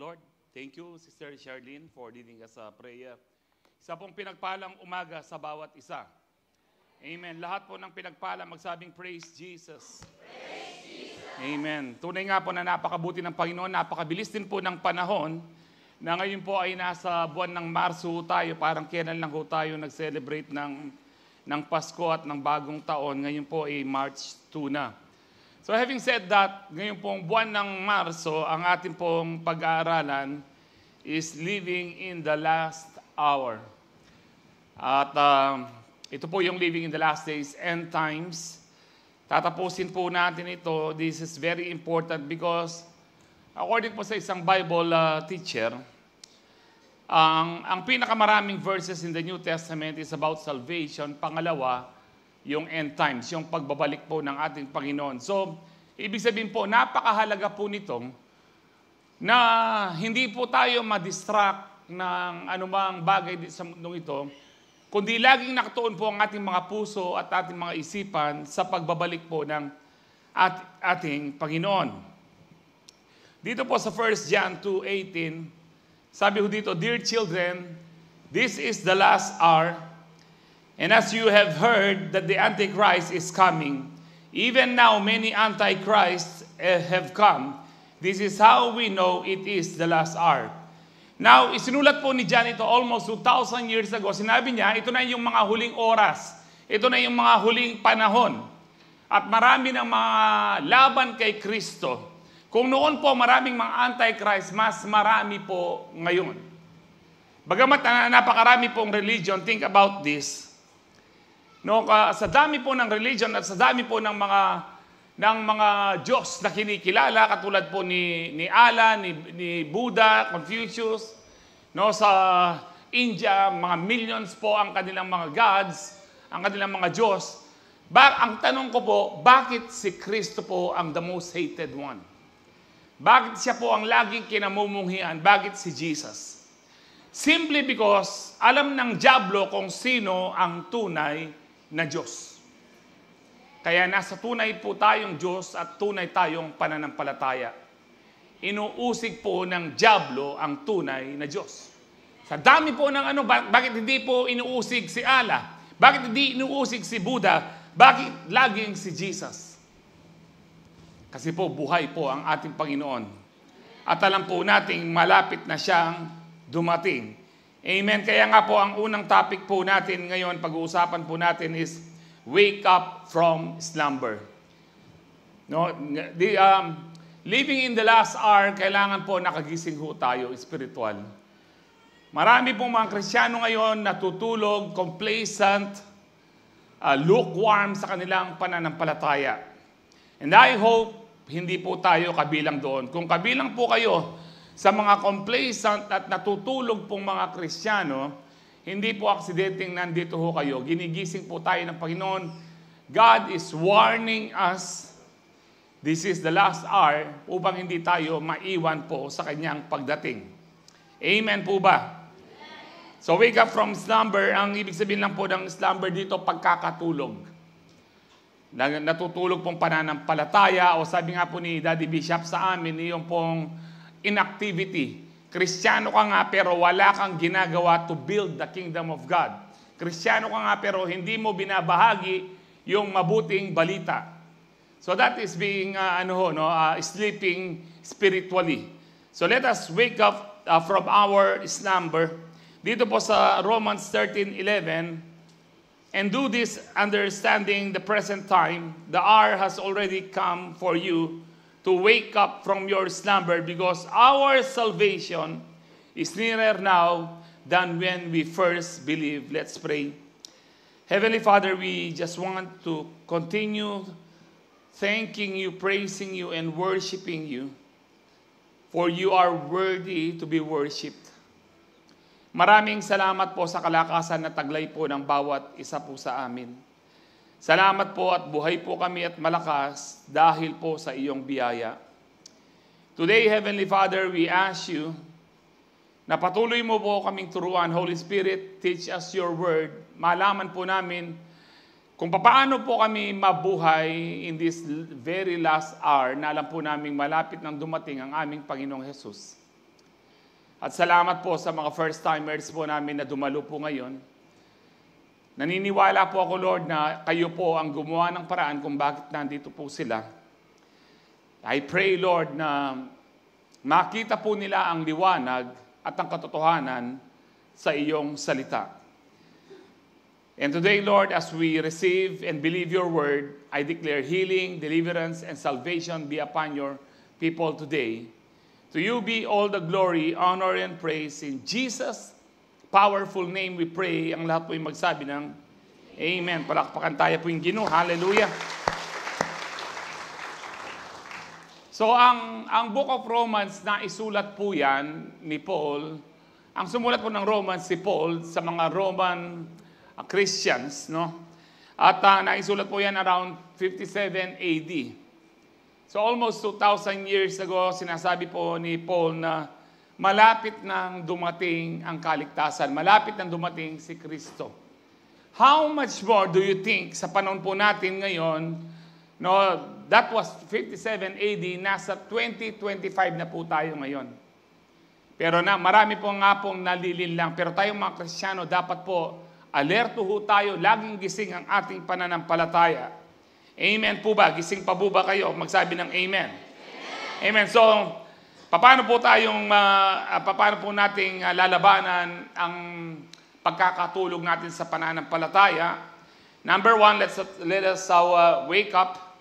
Lord. Thank you, Sister Charlene, for leading us sa prayer. Isa pong pinagpalang umaga sa bawat isa. Amen. Lahat po ng pinagpala magsabing praise Jesus. Praise Jesus. Amen. Tunay nga po na napakabuti ng Panginoon, napakabilis din po ng panahon na ngayon po ay nasa buwan ng Marso tayo, parang kailan lang po tayo nag-celebrate ng Pasko at ng bagong taon. Ngayon po ay March 2 na. So having said that, ngayon pong buwan ng Marso, ang ating pong pag-aaralan is living in the last hour. At ito po yung living in the last days, end times. Tatapusin po natin ito. This is very important because according po sa isang Bible teacher, ang pinakamaraming verses in the New Testament is about salvation. Pangalawa, yung end times, yung pagbabalik po ng ating Panginoon. So, ibig sabihin po, napakahalaga po nitong na hindi po tayo ma-distract ng anumang bagay sa mundong ito, kundi laging nakatuon po ang ating mga puso at ating mga isipan sa pagbabalik po ng ating Panginoon. Dito po sa 1 John 2:18, sabi ko dito, "Dear children, this is the last hour. And as you have heard that the Antichrist is coming, even now many Antichrists have come. This is how we know it is the last hour." Now, isinulat po ni John ito almost 2,000 years ago. Sinabi niya, ito na yung mga huling oras. Ito na yung mga huling panahon. At marami ng mga laban kay Kristo. Kung noon po maraming mga Antichrist, mas marami po ngayon. Bagamat napakarami pong religion, think about this. No, sa dami po ng religion at sa dami po ng mga Diyos na kinikilala, katulad po ni Allah, ni Buddha, Confucius, no, sa India, mga millions po ang kanilang mga gods, ang kanilang mga Diyos. Ang tanong ko po, bakit si Kristo po ang the most hated one? Bakit siya po ang laging kinamumunghian? Bakit si Jesus? Simply because alam ng dyablo kung sino ang tunay na Diyos. Kaya nasa tunay po tayong Diyos at tunay tayong pananampalataya. Inuusig po ng dyablo ang tunay na Diyos. Sa dami po ng bakit hindi po inuusig si Allah? Bakit hindi inuusig si Buddha? Bakit laging si Jesus? Kasi po buhay po ang ating Panginoon. At alam po nating malapit na siyang dumating. Amen. Kaya nga po ang unang topic po natin ngayon, pag-uusapan po natin is wake up from slumber. No, living in the last hour, kailangan po nakagising ho tayo, spiritual. Marami pong mga Kristiyano ngayon natutulog, complacent, lukewarm sa kanilang pananampalataya. And I hope hindi po tayo kabilang doon. Kung kabilang po kayo sa mga complacent at natutulog pong mga Kristiyano, hindi po aksidenteng nandito ho kayo. Ginigising po tayo ng Panginoon. God is warning us, this is the last hour, upang hindi tayo maiwan po sa kanyang pagdating. Amen po ba? So wake up from slumber, ang ibig sabihin lang po ng slumber dito, pagkakatulog. Natutulog pong pananampalataya, o sabi nga po ni Daddy Bishop sa amin, yung pong inactivity. Kristiyano ka nga pero wala kang ginagawa to build the kingdom of God. Kristiyano ka nga pero hindi mo binabahagi yung mabuting balita. So that is being sleeping spiritually. So let us wake up from our slumber. Dito po sa Romans 13:11, and do this understanding the present time, the hour has already come for you to wake up from your slumber, because our salvation is nearer now than when we first believed. Let's pray. Heavenly Father, we just want to continue thanking you, praising you, and worshiping you, for you are worthy to be worshipped. Maraming salamat po sa kalakasan na taglay po ng bawat isa po sa amin. Salamat po at buhay po kami at malakas dahil po sa iyong biyaya. Today, Heavenly Father, we ask you na patuloy mo po kaming turuan. Holy Spirit, teach us your word. Malaman po namin kung paano po kami mabuhay in this very last hour na alam po namin malapit nang dumating ang aming Panginoong Jesus. At salamat po sa mga first-timers po namin na dumalo po ngayon. Naniniwala po ako, Lord, na kayo po ang gumawa ng paraan kung bakit nandito po sila. I pray, Lord, na makita po nila ang liwanag at ang katotohanan sa iyong salita. And today, Lord, as we receive and believe your word, I declare healing, deliverance, and salvation be upon your people today. To you be all the glory, honor, and praise. In Jesus' powerful name we pray. Ang lahat po yung magsabi ng Amen. Palakpakan tayo po yung Ginoo. Hallelujah. So, ang Book of Romans, na isulat po yan ni Paul. Ang sumulat po ng Romans si Paul sa mga Roman Christians, no? At naisulat po yan around 57 AD. So almost 2,000 years ago, sinasabi po ni Paul na malapit nang dumating ang kaligtasan, malapit nang dumating si Kristo. How much more do you think sa panahon po natin ngayon, no, that was 57 AD, nasa 2025 na po tayo ngayon. Pero marami po nga pong nalilin lang. Pero tayong mga Kristiyano, dapat po alerto ho tayo, laging gising ang ating pananampalataya. Amen po ba? Gising pa po ba kayo? Magsabi ng amen. Amen. So, paano po nating lalabanan ang pagkakatulog natin sa pananampalataya? Number one, let us wake up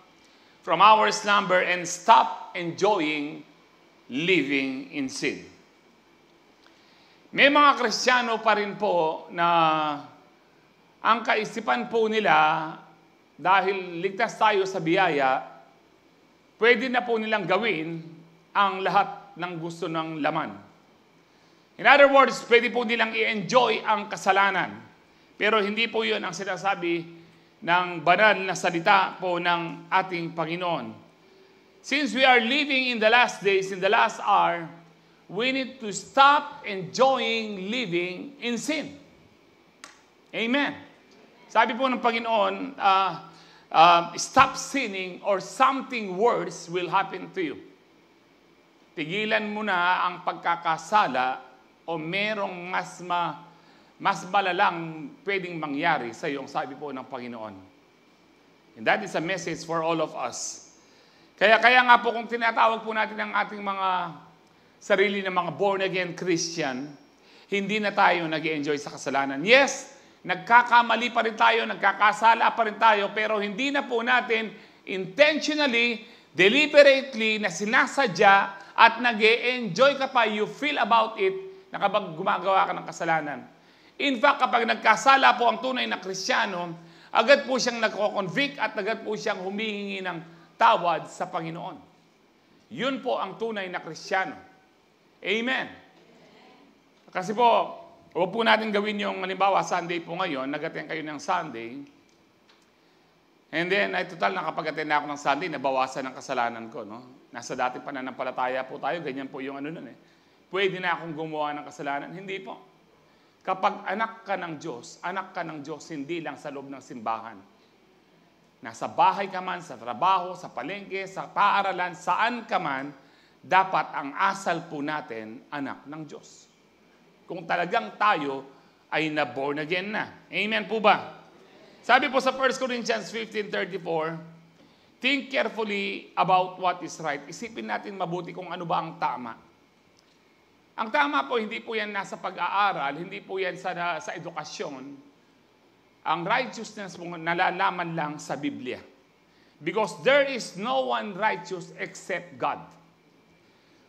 from our slumber and stop enjoying living in sin. May mga Kristiyano pa rin po na ang kaisipan po nila, dahil ligtas tayo sa biyaya, pwede na po nilang gawin ang lahat ng gusto ng laman. In other words, pwede po nilang i-enjoy ang kasalanan. Pero hindi po yun ang sinasabi ng banal na salita po ng ating Panginoon. Since we are living in the last days, in the last hour, we need to stop enjoying living in sin. Amen. Sabi po ng Panginoon, stop sinning or something worse will happen to you. Tigilan mo na ang pagkakasala o merong mas malalang pwedeng mangyari sa iyo, sabi po ng Panginoon. And that is a message for all of us. Kaya nga po kung tinatawag po natin ang ating mga sarili na mga born-again Christian, hindi na tayo nag-enjoy sa kasalanan. Yes, nagkakamali pa rin tayo, nagkakasala pa rin tayo, pero hindi na po natin intentionally, deliberately na sinasadya at nag-e-enjoy ka pa, you feel about it, na kapag gumagawa ka ng kasalanan. In fact, kapag nagkasala po ang tunay na Kristiyano, agad po siyang nagko-convict at agad po siyang humihingi ng tawad sa Panginoon. Yun po ang tunay na Kristiyano. Amen. Kasi po, huwag po natin gawin yung, halimbawa, Sunday po ngayon, nag-attend kayo ng Sunday, and then, total, nakapag-attend na ako ng Sunday, nabawasan ang kasalanan ko, no? Nasa dati pananampalataya po tayo, ganyan po yung ano nun eh. Pwede na akong gumawa ng kasalanan? Hindi po. Kapag anak ka ng Diyos, hindi lang sa loob ng simbahan. Nasa bahay ka man, sa trabaho, sa palengke, sa paaralan, saan ka man, dapat ang asal po natin, anak ng Diyos. Kung talagang tayo ay na-born again na. Amen po ba? Sabi po sa 1 Corinthians 15:34, think carefully about what is right. Isipin natin mabuti kung ano ba ang tama. Ang tama po, hindi po yan nasa pag-aaral, hindi po yan sa edukasyon. Ang righteousness po nalalaman lang sa Biblia. Because there is no one righteous except God.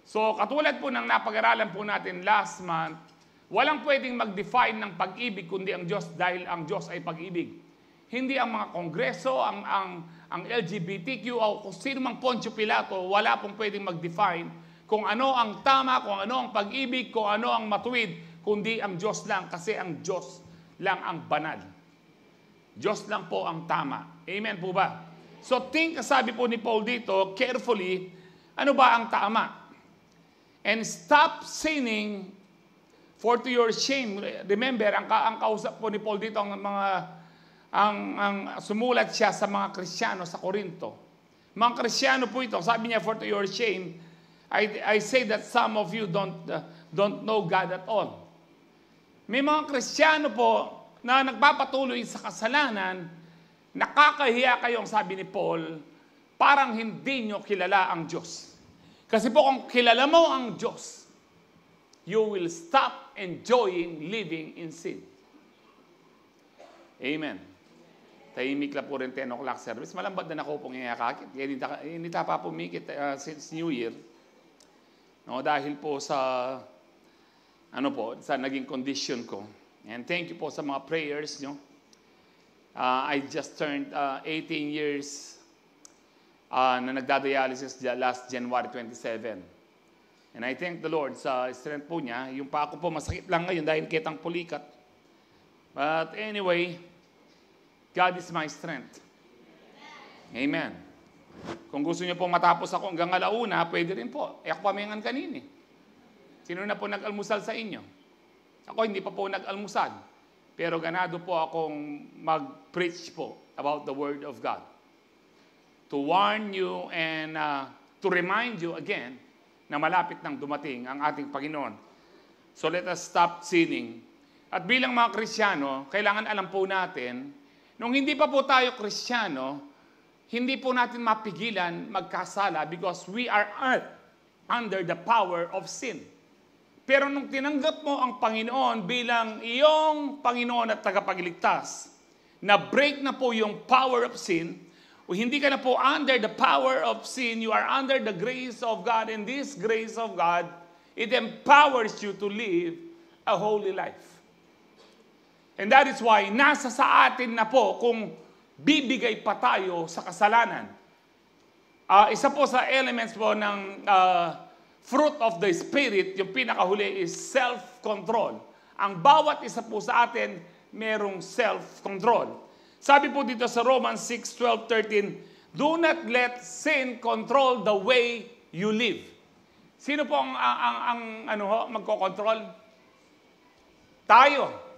So, katulad po ng napag-aralan po natin last month, walang pwedeng mag-define ng pag-ibig kundi ang Diyos dahil ang Diyos ay pag-ibig. Hindi ang mga kongreso, ang LGBTQ o kung sino mang Poncio Pilato, wala pong pwedeng mag-define kung ano ang tama, kung ano ang pag-ibig, kung ano ang matuwid, kundi ang Diyos lang kasi ang Diyos lang ang banal. Diyos lang po ang tama. Amen po ba? So think, sabi po ni Paul dito, carefully, ano ba ang tama? And stop sinning for to your shame. Remember, ang kausap po ni Paul dito, ang sumulat siya sa mga Kristiyano sa Korinto. Mga Kristiyano po ito, sabi niya, for to your shame, I say that some of you don't know God at all. May mga Kristiyano po na nagpapatuloy sa kasalanan, nakakahiya kayo, ang sabi ni Paul, parang hindi nyo kilala ang Diyos. Kasi po kung kilala mo ang Diyos, you will stop enjoying living in sin. Amen. Tahimik lang po rin 10 o'clock service. Malambad na ako pong iyakakit. Hindi pa pumikit since New Year. No, dahil po sa sa naging condition ko. And thank you po sa mga prayers nyo. I just turned 18 years na nagdadialysis last January 27. And I thank the Lord sa strength po niya. Yung pa ako po masakit lang ngayon dahil kitang pulikat. But anyway, God is my strength. Amen. Kung gusto niyo po matapos ako hanggang alauna, pwede rin po. Ako pamingan kanini. Sino na po nag-almusal sa inyo? Ako hindi pa po nag-almusal. Pero ganado po akong mag-preach po about the Word of God. To warn you and to remind you again na malapit nang dumating ang ating Panginoon. So let us stop sinning. At bilang mga Kristiyano, kailangan alam po natin, nung hindi pa po tayo Kristiyano, hindi po natin mapigilan magkasala because we are under the power of sin. Pero nung tinanggap mo ang Panginoon bilang iyong Panginoon at tagapagligtas, na break na po yung power of sin, o hindi ka na po under the power of sin, you are under the grace of God, and this grace of God, it empowers you to live a holy life. And that is why nasa sa atin na po kung bibigay pa tayo sa kasalanan. Isa po sa elements po ng fruit of the Spirit, yung pinakahuli is self-control. Ang bawat isa po sa atin, merong self-control. Sabi po dito sa Romans 6:12-13, do not let sin control the way you live. Sino po ang magkocontrol? Tayo.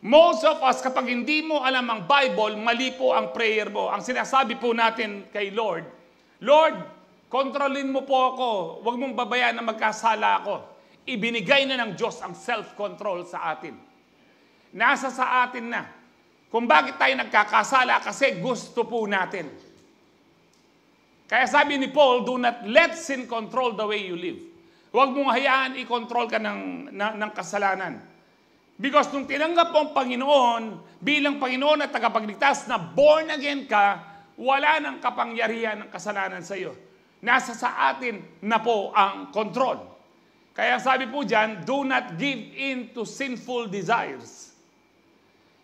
Most of us, kapag hindi mo alam ang Bible, mali po ang prayer mo. Ang sinasabi po natin kay Lord, Lord, kontrolin mo po ako. Huwag mong babayaan na magkasala ako. Ibinigay na ng Diyos ang self-control sa atin. Nasa sa atin na. Kung bakit tayo nagkakasala, kasi gusto po natin. Kaya sabi ni Paul, do not let sin control the way you live. Huwag mong hayaan i-control ka ng kasalanan. Because nung tinanggap mo ang Panginoon, bilang Panginoon at tagapagligtas na born again ka, wala nang kapangyarihan ng kasalanan sa iyo. Nasa sa atin na po ang control. Kaya sabi po dyan, do not give in to sinful desires.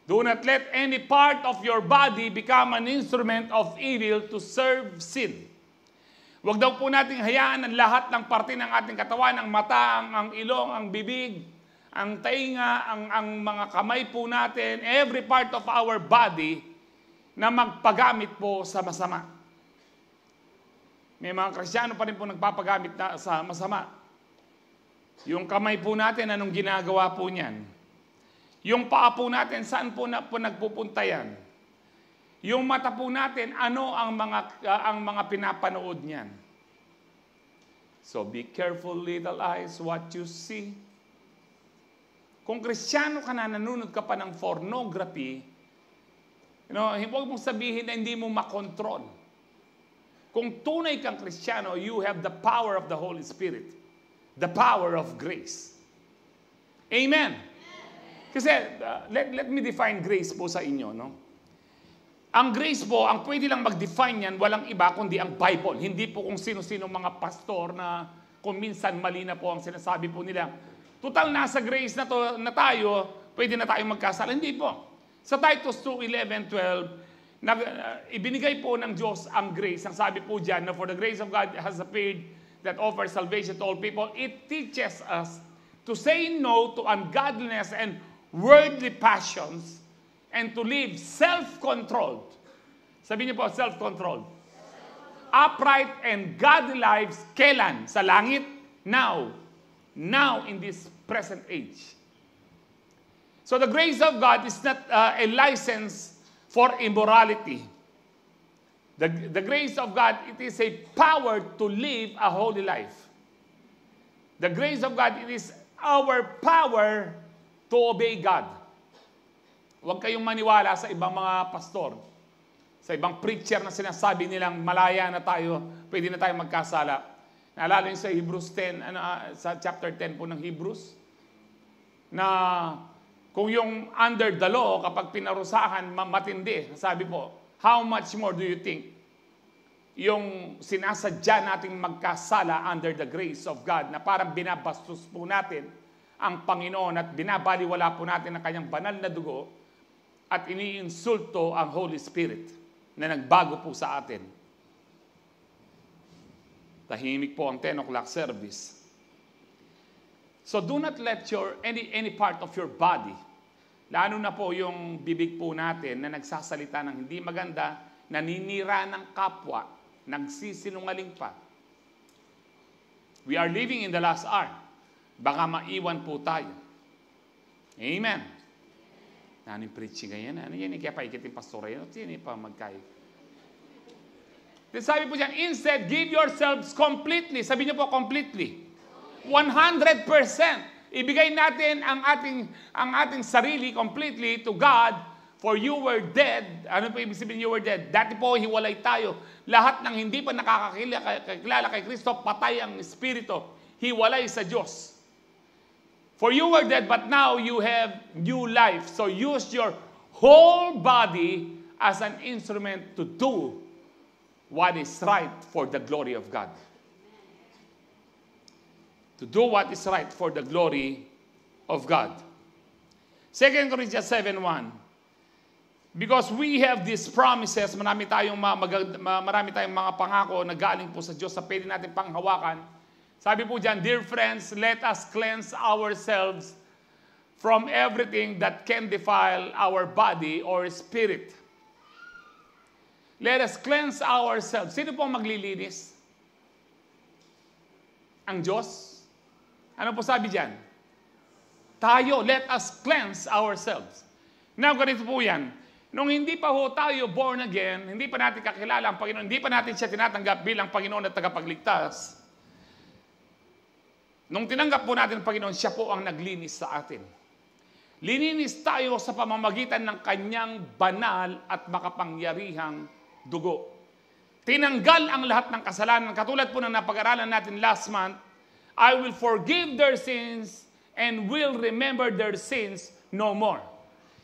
Do not let any part of your body become an instrument of evil to serve sin. Huwag daw po nating hayaan ang lahat ng parte ng ating katawan, ang mata, ang ilong, ang bibig, ang tainga, ang mga kamay po natin, every part of our body na magpagamit po sa masama. May mga Kristiyano pa rin po nagpapagamit sa masama. Yung kamay po natin, anong ginagawa po niyan? Yung paa po natin, saan po nagpupunta yan? Yung mata po natin, ano ang mga pinapanood niyan? So be careful, little eyes, what you see. Kung Kristiyano ka na, nanunod ka pa ng pornography, huwag mong sabihin na hindi mo makontrol. Kung tunay kang Kristiyano, you have the power of the Holy Spirit. The power of grace. Amen. Kasi, let me define grace po sa inyo. No? Ang grace po, ang pwede lang mag-define yan, walang iba kundi ang Bible. Hindi po kung sino-sino mga pastor na kung minsan mali na po ang sinasabi po nila. Total, nasa grace na tayo, pwede na tayong magkasala. Hindi po. Sa Titus 2:11-12, ibinigay po ng Diyos ang grace. Ang sabi po dyan, na for the grace of God has appeared that offers salvation to all people. It teaches us to say no to ungodliness and worldly passions and to live self-controlled. Sabi niyo po, self-controlled. Upright and godly lives, kailan? Sa langit? Now. Now in this present age. So the grace of God is not a license for immorality. The grace of God, it is a power to live a holy life. The grace of God, it is our power to obey God. Huwag kayong maniwala sa ibang mga pastor, sa ibang preacher na sinasabi nilang malaya na tayo, pwede na tayo magkasala. Naalala niyo sa Hebrews 10, sa chapter 10 po ng Hebrews, na kung yung under the law, kapag pinarusahan, matindi. Sabi po, how much more do you think yung sinasadya nating magkasala under the grace of God na parang binabastos po natin ang Panginoon at binabaliwala po natin ang kanyang banal na dugo at iniinsulto ang Holy Spirit na nagbago po sa atin. Tahimik po ang 10 o'clock service. So do not let any part of your body, lalo na po yung bibig po natin na nagsasalita ng hindi maganda, naninira ng kapwa, nagsisinungaling pa. We are living in the last hour. Baka maiwan po tayo. Amen. Ano yung preaching ngayon? Ano yan? Kaya paikitin pastor yan. Sino pa magkayo? Then sabi po dyan, instead, give yourselves completely. Sabi niyo po, completely. 100%. Ibigay natin ang ating sarili completely to God. For you were dead. Ano po ibig sabihin you were dead? Dati po, hiwalay tayo. Lahat ng hindi pa nakakakilala kay Kristo, patay ang Espiritu. Hiwalay sa Diyos. For you were dead, but now you have new life. So use your whole body as an instrument to do what is right for the glory of God. To do what is right for the glory of God. 2 Corinthians 7:1. Because we have these promises, marami tayong mga pangako na galing po sa Diyos na pwede natin panghawakan. Sabi po dyan, dear friends, let us cleanse ourselves from everything that can defile our body or spirit. Let us cleanse ourselves. Sino po maglilinis? Ang Diyos? Ano po sabi dyan? Tayo, let us cleanse ourselves. Now, ganito po yan. Nung hindi pa ho tayo born again, hindi pa natin kakilala ang Panginoon, hindi pa natin siya tinatanggap bilang Panginoon at tagapagligtas, nung tinanggap po natin ang Panginoon, siya po ang naglinis sa atin. Lininis tayo sa pamamagitan ng kanyang banal at makapangyarihang dugo. Tinanggal ang lahat ng kasalanan. Katulad po ng napag-aralan natin last month, I will forgive their sins and will remember their sins no more.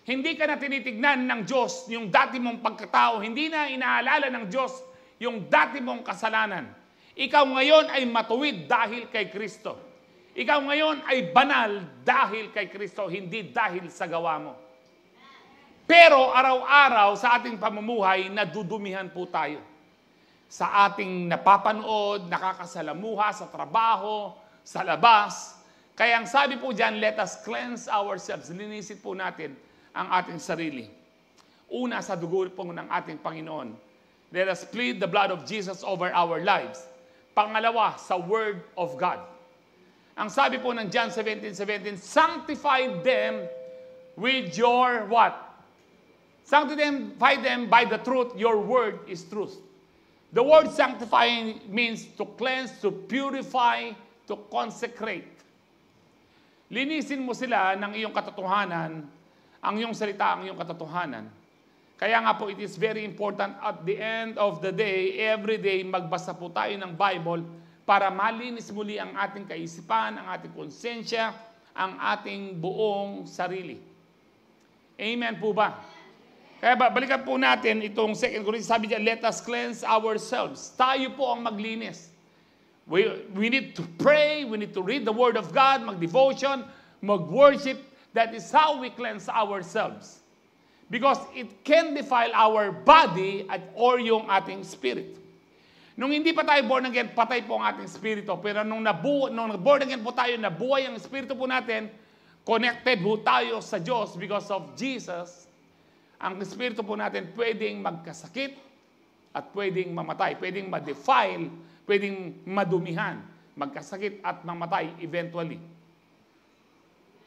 Hindi ka na tinitignan ng Diyos yung dati mong pagkatao. Hindi na inaalala ng Diyos yung dati mong kasalanan. Ikaw ngayon ay matuwid dahil kay Kristo. Ikaw ngayon ay banal dahil kay Kristo, hindi dahil sa gawa mo. Pero araw-araw sa ating pamumuhay, nadudumihan po tayo. Sa ating napapanood, nakakasalamuha sa trabaho, sa labas. Kaya ang sabi po dyan, let us cleanse ourselves. Linisin po natin ang ating sarili. Una, sa dugo po ng ating Panginoon. Let us plead the blood of Jesus over our lives. Pangalawa, sa Word of God. Ang sabi po ng John 17:17, sanctify them with your what? Sanctify them by the truth. Your word is truth. The word sanctifying means to cleanse, to purify, to consecrate. Linisin mo sila ng iyong katotohanan, ang iyong salita, ang iyong katotohanan. Kaya nga po, it is very important at the end of the day, every day, magbasa po tayo ng Bible para malinis muli ang ating kaisipan, ang ating konsensya, ang ating buong sarili. Amen po ba? Kaya balikan po natin itong 2 Corinthians, sabi niya, let us cleanse ourselves. Tayo po ang maglinis. We need to pray, we need to read the Word of God, mag-devotion, mag-worship. That is how we cleanse ourselves. Because it can defile our body or yung ating spirit. Nung hindi pa tayo born again, patay po ang ating spirito. Pero nung born again po tayo, nabuhay ang spirito po natin, connected po tayo sa Diyos because of Jesus, ang spirito po natin pwedeng magkasakit at pwedeng mamatay. Pwedeng ma-defile, pwedeng madumihan, magkasakit at mamatay eventually.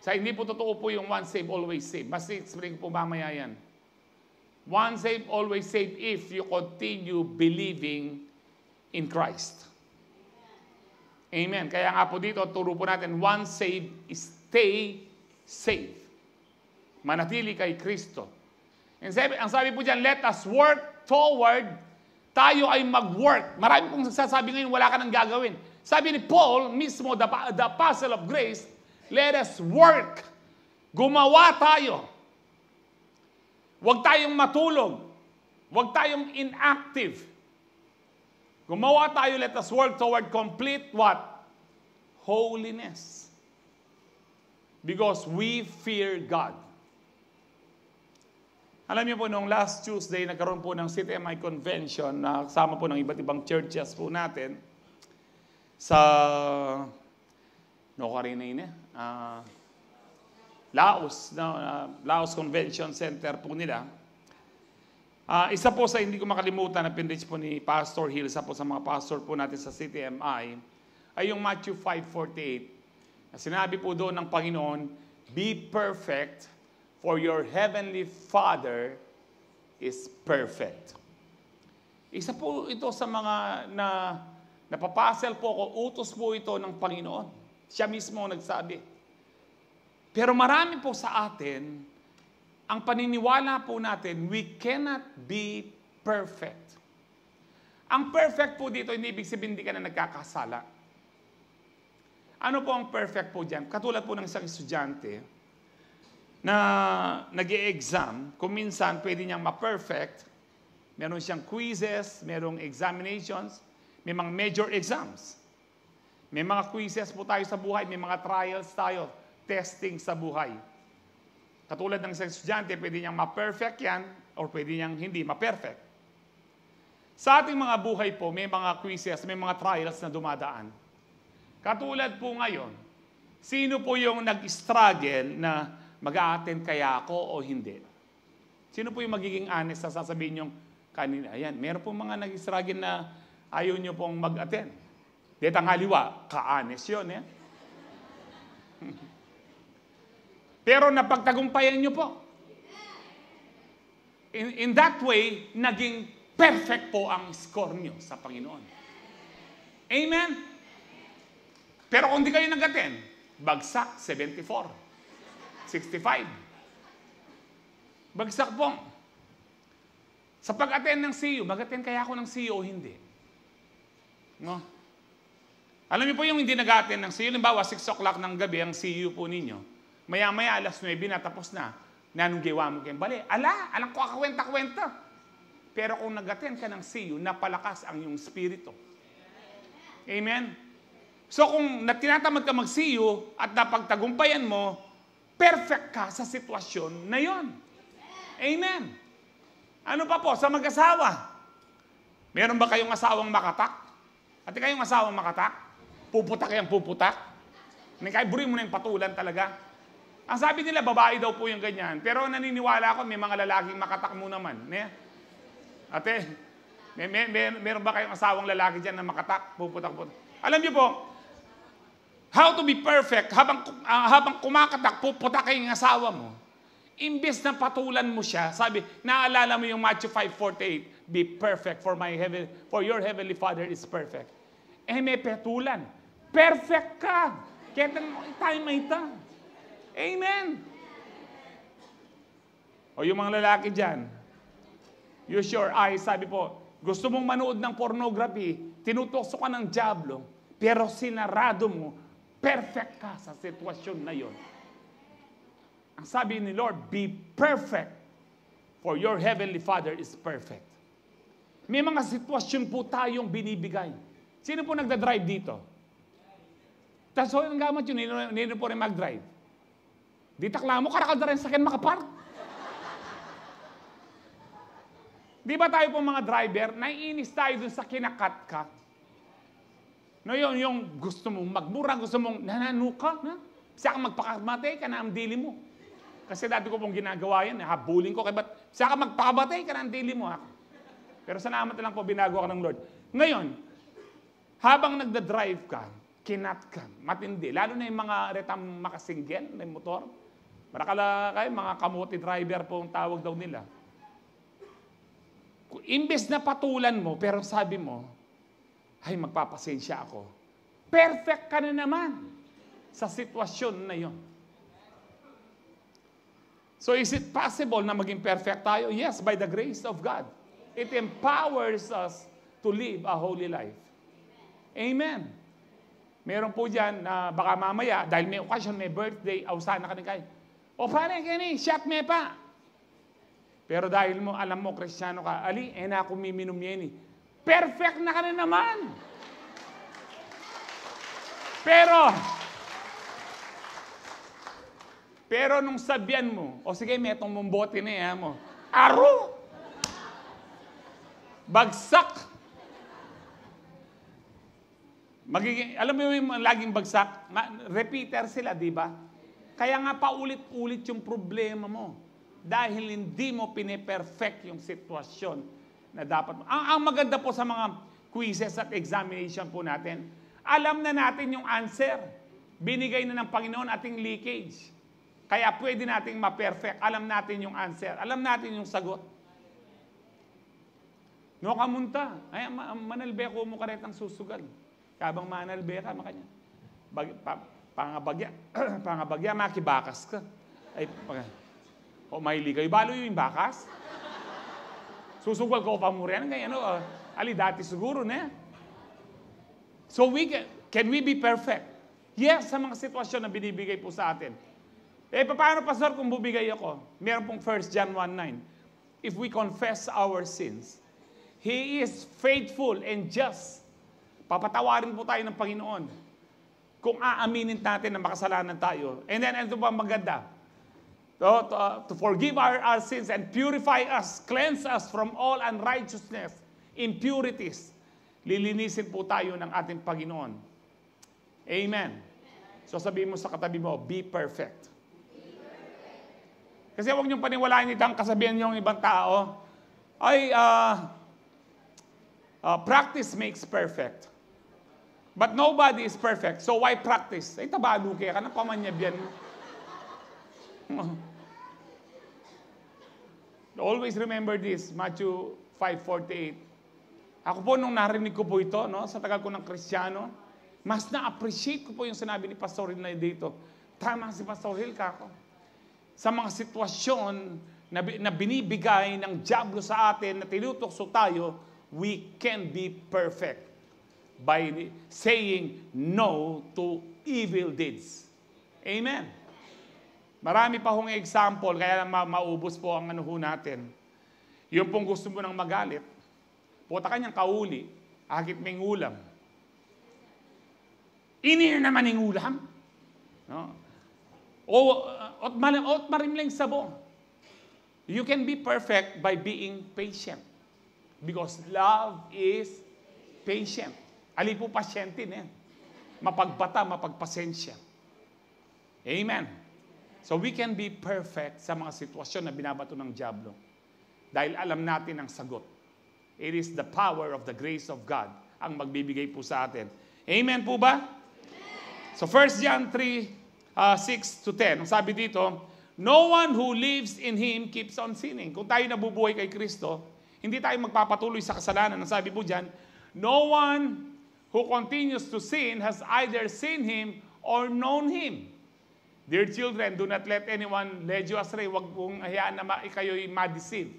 Sa hindi po totoo po yung once saved, always saved. Mas explain po mamaya yan. Once saved, always saved if you continue believing in Christ. Amen. Kaya nga po dito, turo po natin, once saved, stay saved. Manatili kay Kristo. And ang sabi po dyan, let us work toward, tayo ay mag-work. Marami pong nagsasabi ngayon, wala ka nang gagawin. Sabi ni Paul, mismo, the apostle of grace, let us work. Gumawa tayo. Huwag tayong matulog. Huwag tayong inactive. Gumawa tayo, let us work toward complete what? Holiness. Because we fear God. Alam niyo po, noong last Tuesday, nagkaroon po ng CTMI convention na kasama po ng iba't ibang churches po natin sa Laos Convention Center po nila. Isa po sa hindi ko makalimutan na pinrich po ni Pastor Hill, isa po sa mga pastor po natin sa CTMI, ay yung Matthew 5:48. Sinabi po doon ng Panginoon, be perfect, for your heavenly Father is perfect. Isa po ito sa mga napapasel po ako, utos po ito ng Panginoon. Siya mismo nagsabi. Pero marami po sa atin, ang paniniwala po natin, we cannot be perfect. Ang perfect po dito, hindi ibig sabihin hindi ka na nagkakasala. Ano po ang perfect po dyan? Katulad po ng isang estudyante, na nag-e-exam, kung minsan pwede niyang ma-perfect, meron siyang quizzes, merong examinations, may mga major exams. May mga quizzes po tayo sa buhay, may mga trials tayo, testing sa buhay. Katulad ng isang estudyante, pwede niyang ma-perfect yan, or pwede niyang hindi ma-perfect. Sa ating mga buhay po, may mga quizzes, may mga trials na dumadaan. Katulad po ngayon, sino po yung nag-struggle na mag-a-attend kaya ako o hindi? Sino po yung magiging honest sa sasabihin yung kanina? Ayan, meron po mga nag-struggle na ayaw nyo pong mag-attend. Di tanghaliwa, ka-honest yun. Eh? Pero napagtagumpayan nyo po. In that way, naging perfect po ang score nyo sa Panginoon. Amen? Pero kung di kayo nag-attend, bagsak 74. 65. Bagsak po. Sa pag-attend ng CU, mag-attend kaya ako ng CU o hindi? No? Alam niyo po yung hindi nag-attend ng CU, limbawa 6 o'clock ng gabi ang CU po ninyo. Maya-maya, alas 9 na, tapos na. Nanong gawa mo kayong bali. Alam ko kakawenta-kwenta. Pero kung nag-attend ka ng CU, napalakas ang iyong spirito. Amen? So kung tinatamad ka mag-CU at napagtagumpayan mo, perfect ka sa sitwasyon na yon. Amen. Ano pa po? Sa mag-asawa. Meron ba kayong asawang makatak? At kayong asawang makatak? Puputak yung puputak? Kahit buri mo na yung patulan talaga. Ang sabi nila, babae daw po yung ganyan. Pero naniniwala ako, may mga lalaking makatak mo naman. Ate, meron ba kayong asawang lalaki dyan na makatak? Puputak. Alam niyo po, how to be perfect, habang kumakatak, puputakin yung asawa mo. Imbes na patulan mo siya, sabi, naalala mo yung Matthew 5:48, be perfect for your heavenly Father is perfect. May petulan. Perfect ka. Kaya tayo may ita. Amen. O yung mga lalaki dyan, use your eyes, sabi po, gusto mong manood ng pornography, tinutukso ka ng diablo, pero sinarado mo, perfect ka sa sitwasyon na yon. Ang sabi ni Lord, be perfect, for your heavenly Father is perfect. May mga sitwasyon po tayong binibigay. Sino po nagda-drive dito? Tapos ang gamit yun, nino po rin mag-drive. Di takla mo, karakal na rin sa akin makapark. Di ba tayo po mga driver, naiinis tayo dun sa kinakat-kat? No, yung gusto mong magmura, gusto mong nananuka, na? Siya kang magpakamatay ka na ang dili mo. Kasi dati ko pong ginagawa yan, habulin ko, siya kang magpakamatay ka na ang dili mo. Pero salamat na lang po, binago ka ng Lord. Ngayon, habang nagda-drive ka, kinat ka, matindi. Lalo na yung mga retang makasinggel na motor. Marakala kayo, mga kamote driver po ang tawag daw nila. Imbes na patulan mo, pero sabi mo, ay magpapasensya ako. Perfect ka na naman sa sitwasyon na yon. So is it possible na maging perfect tayo? Yes, by the grace of God. It empowers us to live a holy life. Amen. Meron po dyan na baka mamaya, dahil may okasyon, may birthday, awsana ka ni Kay. O paano kani, shot me pa. Pero dahil mo, alam mo, Kristiyano ka, ali, na ako miminom yan eh. Perfect na ka na naman. Pero nung sabihan mo, o sige, may itong mumbote na yan mo, aro! Bagsak! Alam mo yung laging bagsak? Repeater sila, di ba? Kaya nga paulit-ulit yung problema mo. Dahil hindi mo piniperfect yung sitwasyon na dapat mo. Ang maganda po sa mga quizzes at examination po natin, alam na natin yung answer. Binigay na ng Panginoon ating leakage. Kaya pwede nating ma-perfect. Alam natin yung answer. Alam natin yung sagot. No kamunta. Ay, manalbe ko mo karetang susugal. Kabang manalbe ka, makanya. Pangabagya, makibakas ka. Ay, o maili kayo. Balo yung bakas. Susugal ko pa mo rin. Ganyan, ali dati siguro na. So can we be perfect? Yes, sa mga sitwasyon na binibigay po sa atin. Paano, Pastor, kung bubigay ako? Meron pong 1 John 1:9. If we confess our sins, He is faithful and just. Papatawarin po tayo ng Panginoon kung aaminin natin na makasalanan tayo. And then, ito pa maganda. To forgive our sins and purify us, cleanse us from all unrighteousness, impurities. Lilinisin po tayo ng ating Panginoon. Amen. So sabihin mo sa katabi mo, be perfect. Kasi huwag niyong paniwalaan itang kasabihan niyong ibang tao, ay, practice makes perfect. But nobody is perfect, so why practice? Ay, tabado kaya ka na pamanyabyan mo. Always remember this, Matthew 5:48. Ako po, nung narinig ko po ito, sa tagal ko ng Kristiyano, mas na-appreciate ko po yung sinabi ni Pastor Hill na dito. Tama si Pastor Hill, kako. Sa mga sitwasyon na binibigay ng diablo sa atin, na tinutokso tayo, we can be perfect by saying no to evil deeds. Amen. Marami pa hong example, kaya maubos po ang natin. Yung pong gusto mo nang magalit, puta kanyang kauli, agit may ulam. Inir naman yung ulam. No? Ot marimling sabo. You can be perfect by being patient. Because love is patient. Ali po pasyente na yan. Mapagbata, mapagpasensya. Amen. So we can be perfect sa mga sitwasyon na binabato ng diablo. Dahil alam natin ang sagot. It is the power of the grace of God ang magbibigay po sa atin. Amen po ba? So 1 John 3:6-10, ang sabi dito, no one who lives in Him keeps on sinning. Kung tayo nabubuhay kay Kristo, hindi tayo magpapatuloy sa kasalanan. Ang sabi po dyan, no one who continues to sin has either seen Him or known Him. Dear children, do not let anyone lead you astray. Huwag pong hayaan na kayo'y ma-deceive.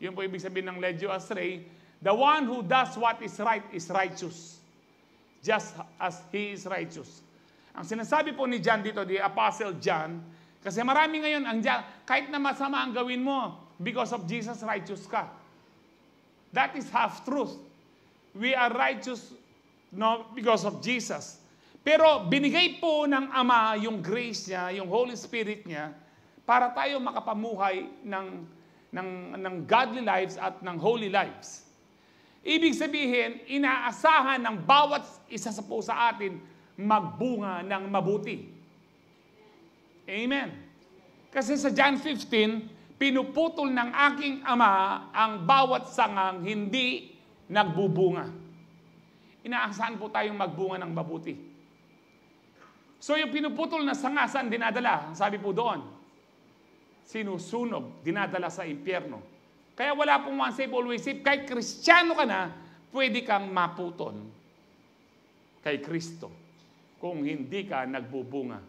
Yun po ibig sabihin ng lead you astray. The one who does what is right is righteous, just as he is righteous. Ang sinasabi po ni John dito, the Apostle John, kasi marami ngayon, kahit na masama ang gawin mo, because of Jesus, righteous ka. That is half-truth. We are righteous because of Jesus. Pero binigay po ng Ama yung grace niya, yung Holy Spirit niya, para tayo makapamuhay ng godly lives at ng holy lives. Ibig sabihin, inaasahan ng bawat isa po sa atin magbunga ng mabuti. Amen. Kasi sa John 15, pinuputol ng aking Ama ang bawat sangang hindi nagbubunga. Inaasahan po tayong magbunga ng mabuti. So yung pinuputol na sanga, saan dinadala? Sabi po doon, sinusunog, dinadala sa impyerno. Kaya wala pong once saved, always saved. Kahit Kristiyano ka na, pwede kang maputol kay Kristo kung hindi ka nagbubunga.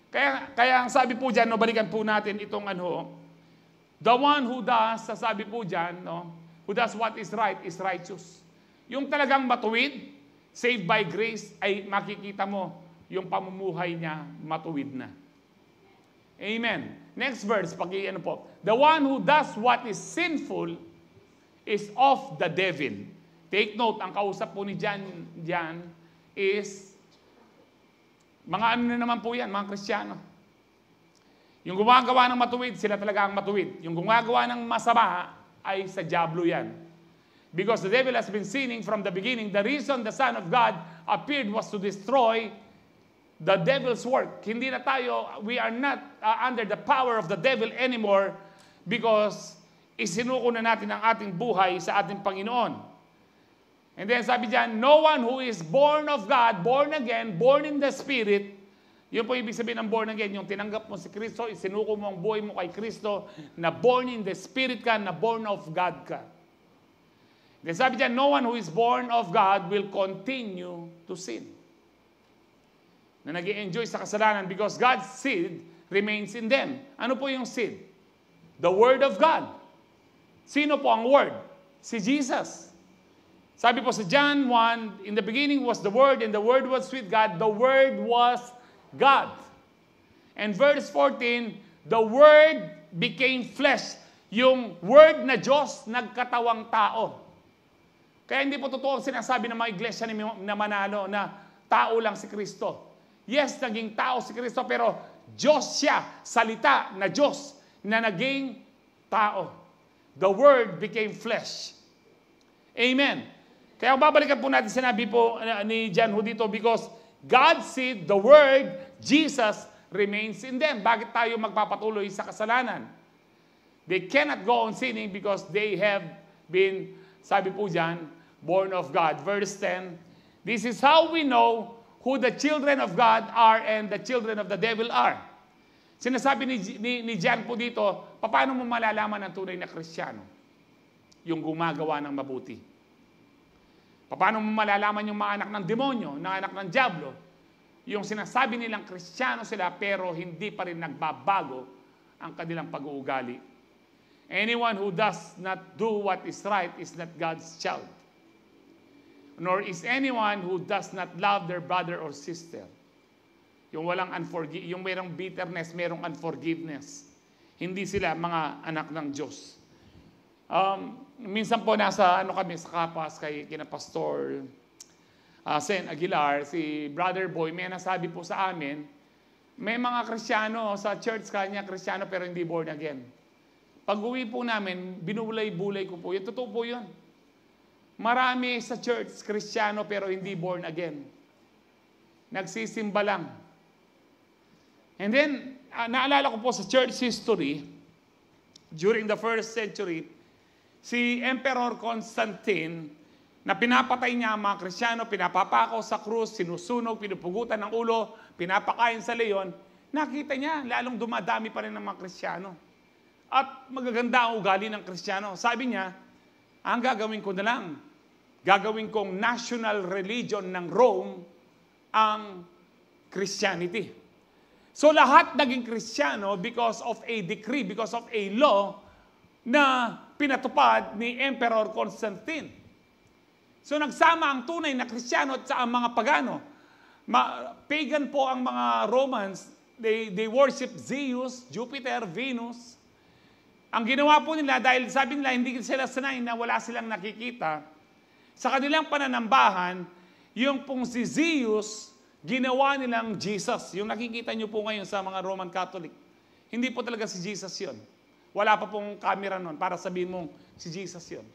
Kaya ang sabi po dyan, balikan po natin itong the one who does, sabi po dyan, who does what is right is righteous. Yung talagang matuwid, saved by grace, ay makikita mo yung pamumuhay niya matuwid na. Amen. Next verse, po. The one who does what is sinful is of the devil. Take note, ang kausap po ni John is mga na naman po yan, mga Kristiyano. Yung gumagawa ng matuwid, sila talaga ang matuwid. Yung gumagawa ng masama, ay sa diablo yan. Because the devil has been sinning from the beginning. The reason the Son of God appeared was to destroy the devil's work. Hindi na tayo, we are not under the power of the devil anymore because isinuko na natin ang ating buhay sa ating Panginoon. And then sabi dyan, no one who is born of God, born again, born in the Spirit, yun po ibig sabihin ng born again, yung tinanggap mo si Kristo, isinuko mo ang buhay mo kay Kristo, na born in the Spirit ka, na born of God ka. Then sabi dyan, no one who is born of God will continue to sin. Na nag-i-enjoy sa kasalanan because God's seed remains in them. Ano po yung seed? The Word of God. Sino po ang Word? Si Jesus. Sabi po sa John 1, in the beginning was the Word, and the Word was with God. The Word was God. And verse 14, the Word became flesh. Yung Word na Diyos, nagkatawang tao. Kaya hindi po totoo ang sinasabi ng mga iglesia na Manalo na tao lang si Kristo. Yes, naging tao si Kristo, pero Diyos siya, salita na Diyos na naging tao. The Word became flesh. Amen. Kaya babalikan po natin sinabi po ni John dito because God said the Word, Jesus, remains in them. Bakit tayo magpapatuloy sa kasalanan? They cannot go on sinning because they have been, sabi po dyan, born of God. Verse 10, this is how we know who the children of God are and the children of the devil are. Sinasabi ni John po dito, paano mo malalaman ang tunay na Kristiyano? Yung gumagawa ng mabuti. Paano mo malalaman yung mga anak ng demonyo, ng anak ng diablo? Yung sinasabi nilang Kristiyano sila pero hindi pa rin nagbabago ang kanilang pag-uugali. Anyone who does not do what is right is not God's child. Nor is anyone who does not love their brother or sister. Yung walang yung mayroong bitterness, mayroong unforgiveness. Hindi sila mga anak ng Diyos. Minsan po nasa kami sa Kapas kina Pastor Sen Aguilar, si Brother Boy, may nasabi po sa amin, may mga Kristiyano sa church kanya, Kristiyano pero hindi born again. Pag uwi po namin, binulay-bulay ko po. Yung totoo po yun. Marami sa church, Kristiyano pero hindi born again. Nagsisimba lang. And then, naalala ko po sa church history, during the 1st century, si Emperor Constantine, na pinapatay niya ang mga Kristiyano, pinapapako sa krus, sinusunog, pinupugutan ng ulo, pinapakain sa leon, nakita niya, lalong dumadami pa rin ng mga Kristiyano. At magaganda ang ugali ng Kristiyano. Sabi niya, ang gagawin ko na lang, gagawin kong national religion ng Rome ang Christianity. So lahat naging Kristiyano because of a decree, because of a law na pinatupad ni Emperor Constantine. So nagsama ang tunay na Kristiyano at sa ang mga pagano. Pagan po ang mga Romans. They worship Zeus, Jupiter, Venus. Ang ginawa po nila, dahil sabi nila hindi sila sanay na wala silang nakikita, sa kanilang pananambahan, yung pong si Zeus, ginawa nilang Jesus. Yung nakikita nyo po ngayon sa mga Roman Catholic. Hindi po talaga si Jesus yun. Wala pa pong camera nun para sabihin mong si Jesus yun.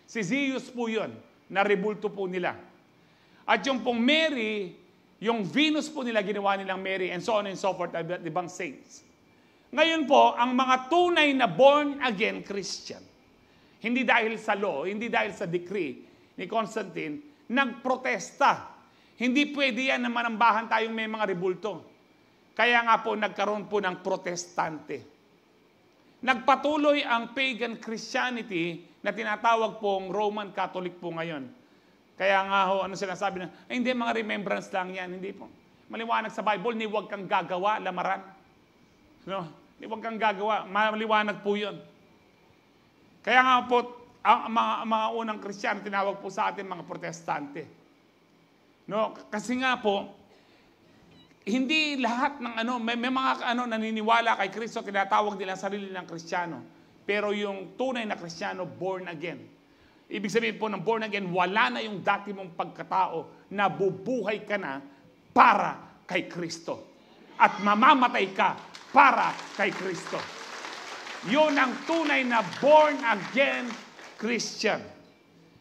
Si Zeus po yun, na rebulto po nila. At yung pong Mary, yung Venus po nila, ginawa nilang Mary, and so on and so forth, ibang saints. Ngayon po, ang mga tunay na born-again Christian, hindi dahil sa law, hindi dahil sa decree ni Constantine, nagprotesta. Hindi pwede yan na manambahan tayong may mga rebulto. Kaya nga po, nagkaroon po ng protestante. Nagpatuloy ang pagan Christianity na tinatawag pong Roman Catholic po ngayon. Kaya nga ho, ano sila sabi na, ay hindi, mga remembrance lang yan. Hindi po. Maliwanag sa Bible, ni huwag kang gagawa, lamaran. No? Ni huwag kang gagawa, maliwanag po yun. Kaya nga po, ang mga unang Kristiyano, tinawag po sa atin mga protestante. No? Kasi nga po, hindi lahat ng may mga naniniwala kay Kristo, tinatawag nila sarili ng Kristiyano. Pero yung tunay na Kristiyano, born again. Ibig sabihin po ng born again, wala na yung dati mong pagkatao, nabubuhay ka na para kay Kristo. At mamamatay ka para kay Kristo. Yun ang tunay na born again Christian.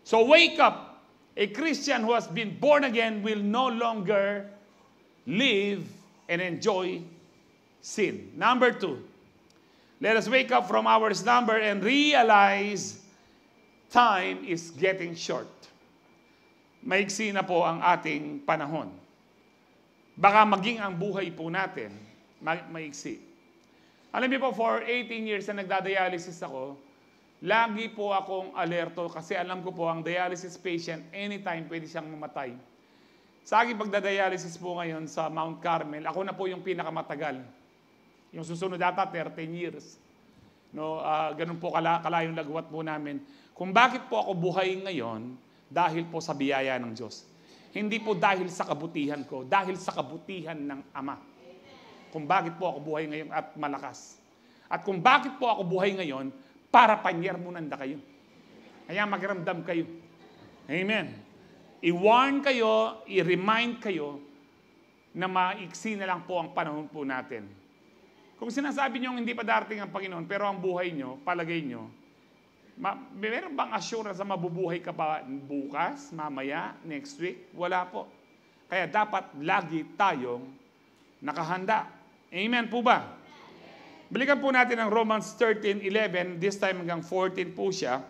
So wake up. A Christian who has been born again will no longer live and enjoy sin. Number 2, let us wake up from our slumber and realize time is getting short. Maiksi na po ang ating panahon. Baka maging ang buhay po natin maiksi. Alam niyo po, for 18 years na nagdadialysis ako, lagi po akong alerto kasi alam ko po ang dialysis patient, anytime pwede siyang mamatay. Sa aking pagdadialysis po ngayon sa Mount Carmel, ako na po yung pinakamatagal. Yung susunod data, 13 years. No, ganun po kalayong lagwat po namin. Kung bakit po ako buhay ngayon, dahil po sa biyaya ng Diyos. Hindi po dahil sa kabutihan ko, dahil sa kabutihan ng Ama. Kung bakit po ako buhay ngayon at malakas. At kung bakit po ako buhay ngayon, para panyermunanda kayo. Kaya magramdam kayo. Amen. I-warn kayo, i-remind kayo na maiksi na lang po ang panahon po natin. Kung sinasabi nyo hindi pa darating ang Panginoon, pero ang buhay nyo, palagay nyo, meron bang assurance na mabubuhay ka pa bukas, mamaya, next week? Wala po. Kaya dapat lagi tayong nakahanda. Amen po ba? Balikan po natin ang Romans 13:11, this time hanggang 14 po siya.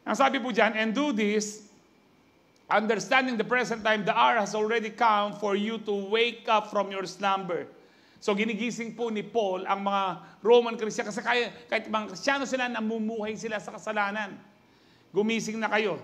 Ang sabi po dyan, and do this, understanding the present time, the hour has already come for you to wake up from your slumber. So ginigising po ni Paul ang mga Roman Christian kasi kahit mga Kristiyano sila, namumuhay sila sa kasalanan. Gumising na kayo.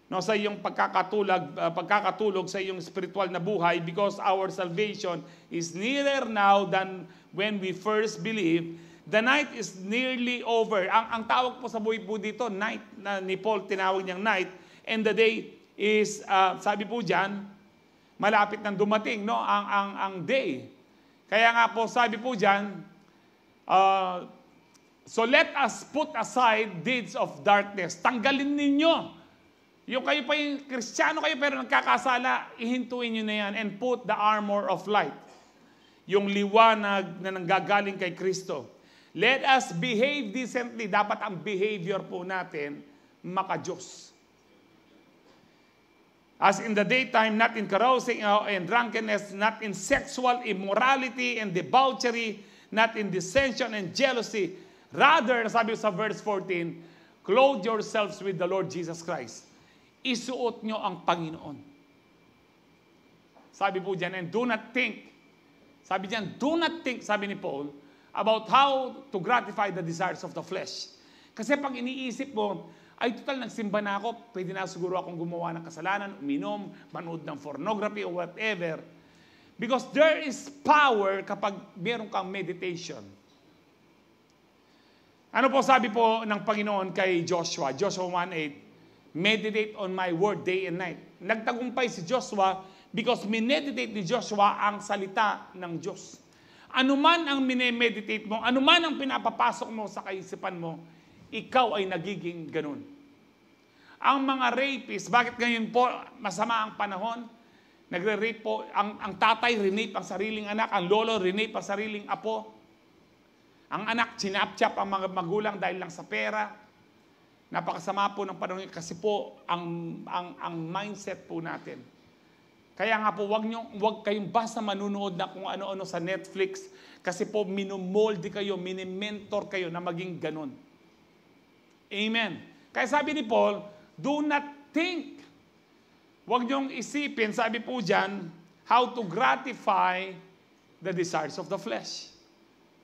No, sa iyong pagkakatulog sa iyong spiritual na buhay because our salvation is nearer now than when we first believed. The night is nearly over. Ang tawag po sa buhay po dito, night, na ni Paul tinawag niyang night, and the day is, sabi po dyan, malapit nang dumating, no? Ang day. Kaya nga po, sabi po dyan, so let us put aside deeds of darkness. Tanggalin ninyo. Yung kayo pa yung Kristiyano kayo pero nagkakasala, ihintuin nyo na yan and put the armor of light. Yung liwanag na nanggagaling kay Kristo. Let us behave decently. Dapat ang behavior po natin maka-Diyos. As in the daytime, not in carousing and drunkenness, not in sexual immorality and debauchery, not in dissension and jealousy. Rather, sabi sa verse 14, clothe yourselves with the Lord Jesus Christ. Isuot nyo ang Panginoon. Sabi po dyan, and do not think, sabi dyan, do not think, sabi ni Paul, about how to gratify the desires of the flesh. Kasi pag iniisip mo, ay total nagsimba na ako, pwede na siguro akong gumawa ng kasalanan, uminom, manood ng pornography or whatever. Because there is power kapag meron kang meditation. Ano po sabi po ng Panginoon kay Joshua? Joshua 1:8, meditate on my word day and night. Nagtagumpay si Joshua because mineditate ni Joshua ang salita ng Diyos. Ano man ang minemeditate mo, ano man ang pinapapasok mo sa kaisipan mo, ikaw ay nagiging ganun. Ang mga rapists, bakit ngayon po masama ang panahon? Nagre-rape po, ang tatay rinape ang sariling anak, ang lolo rinape ang sariling apo. Ang anak, sinapchap ang mga magulang dahil lang sa pera. Napakasama po ng panahon kasi po ang mindset po natin. Kaya nga po, wag kayong basta manunood na kung ano-ano sa Netflix kasi po minumolde kayo, minimentor kayo na maging ganun. Amen. Kaya sabi ni Paul, do not think. Huwag niyong isipin, sabi po dyan, how to gratify the desires of the flesh.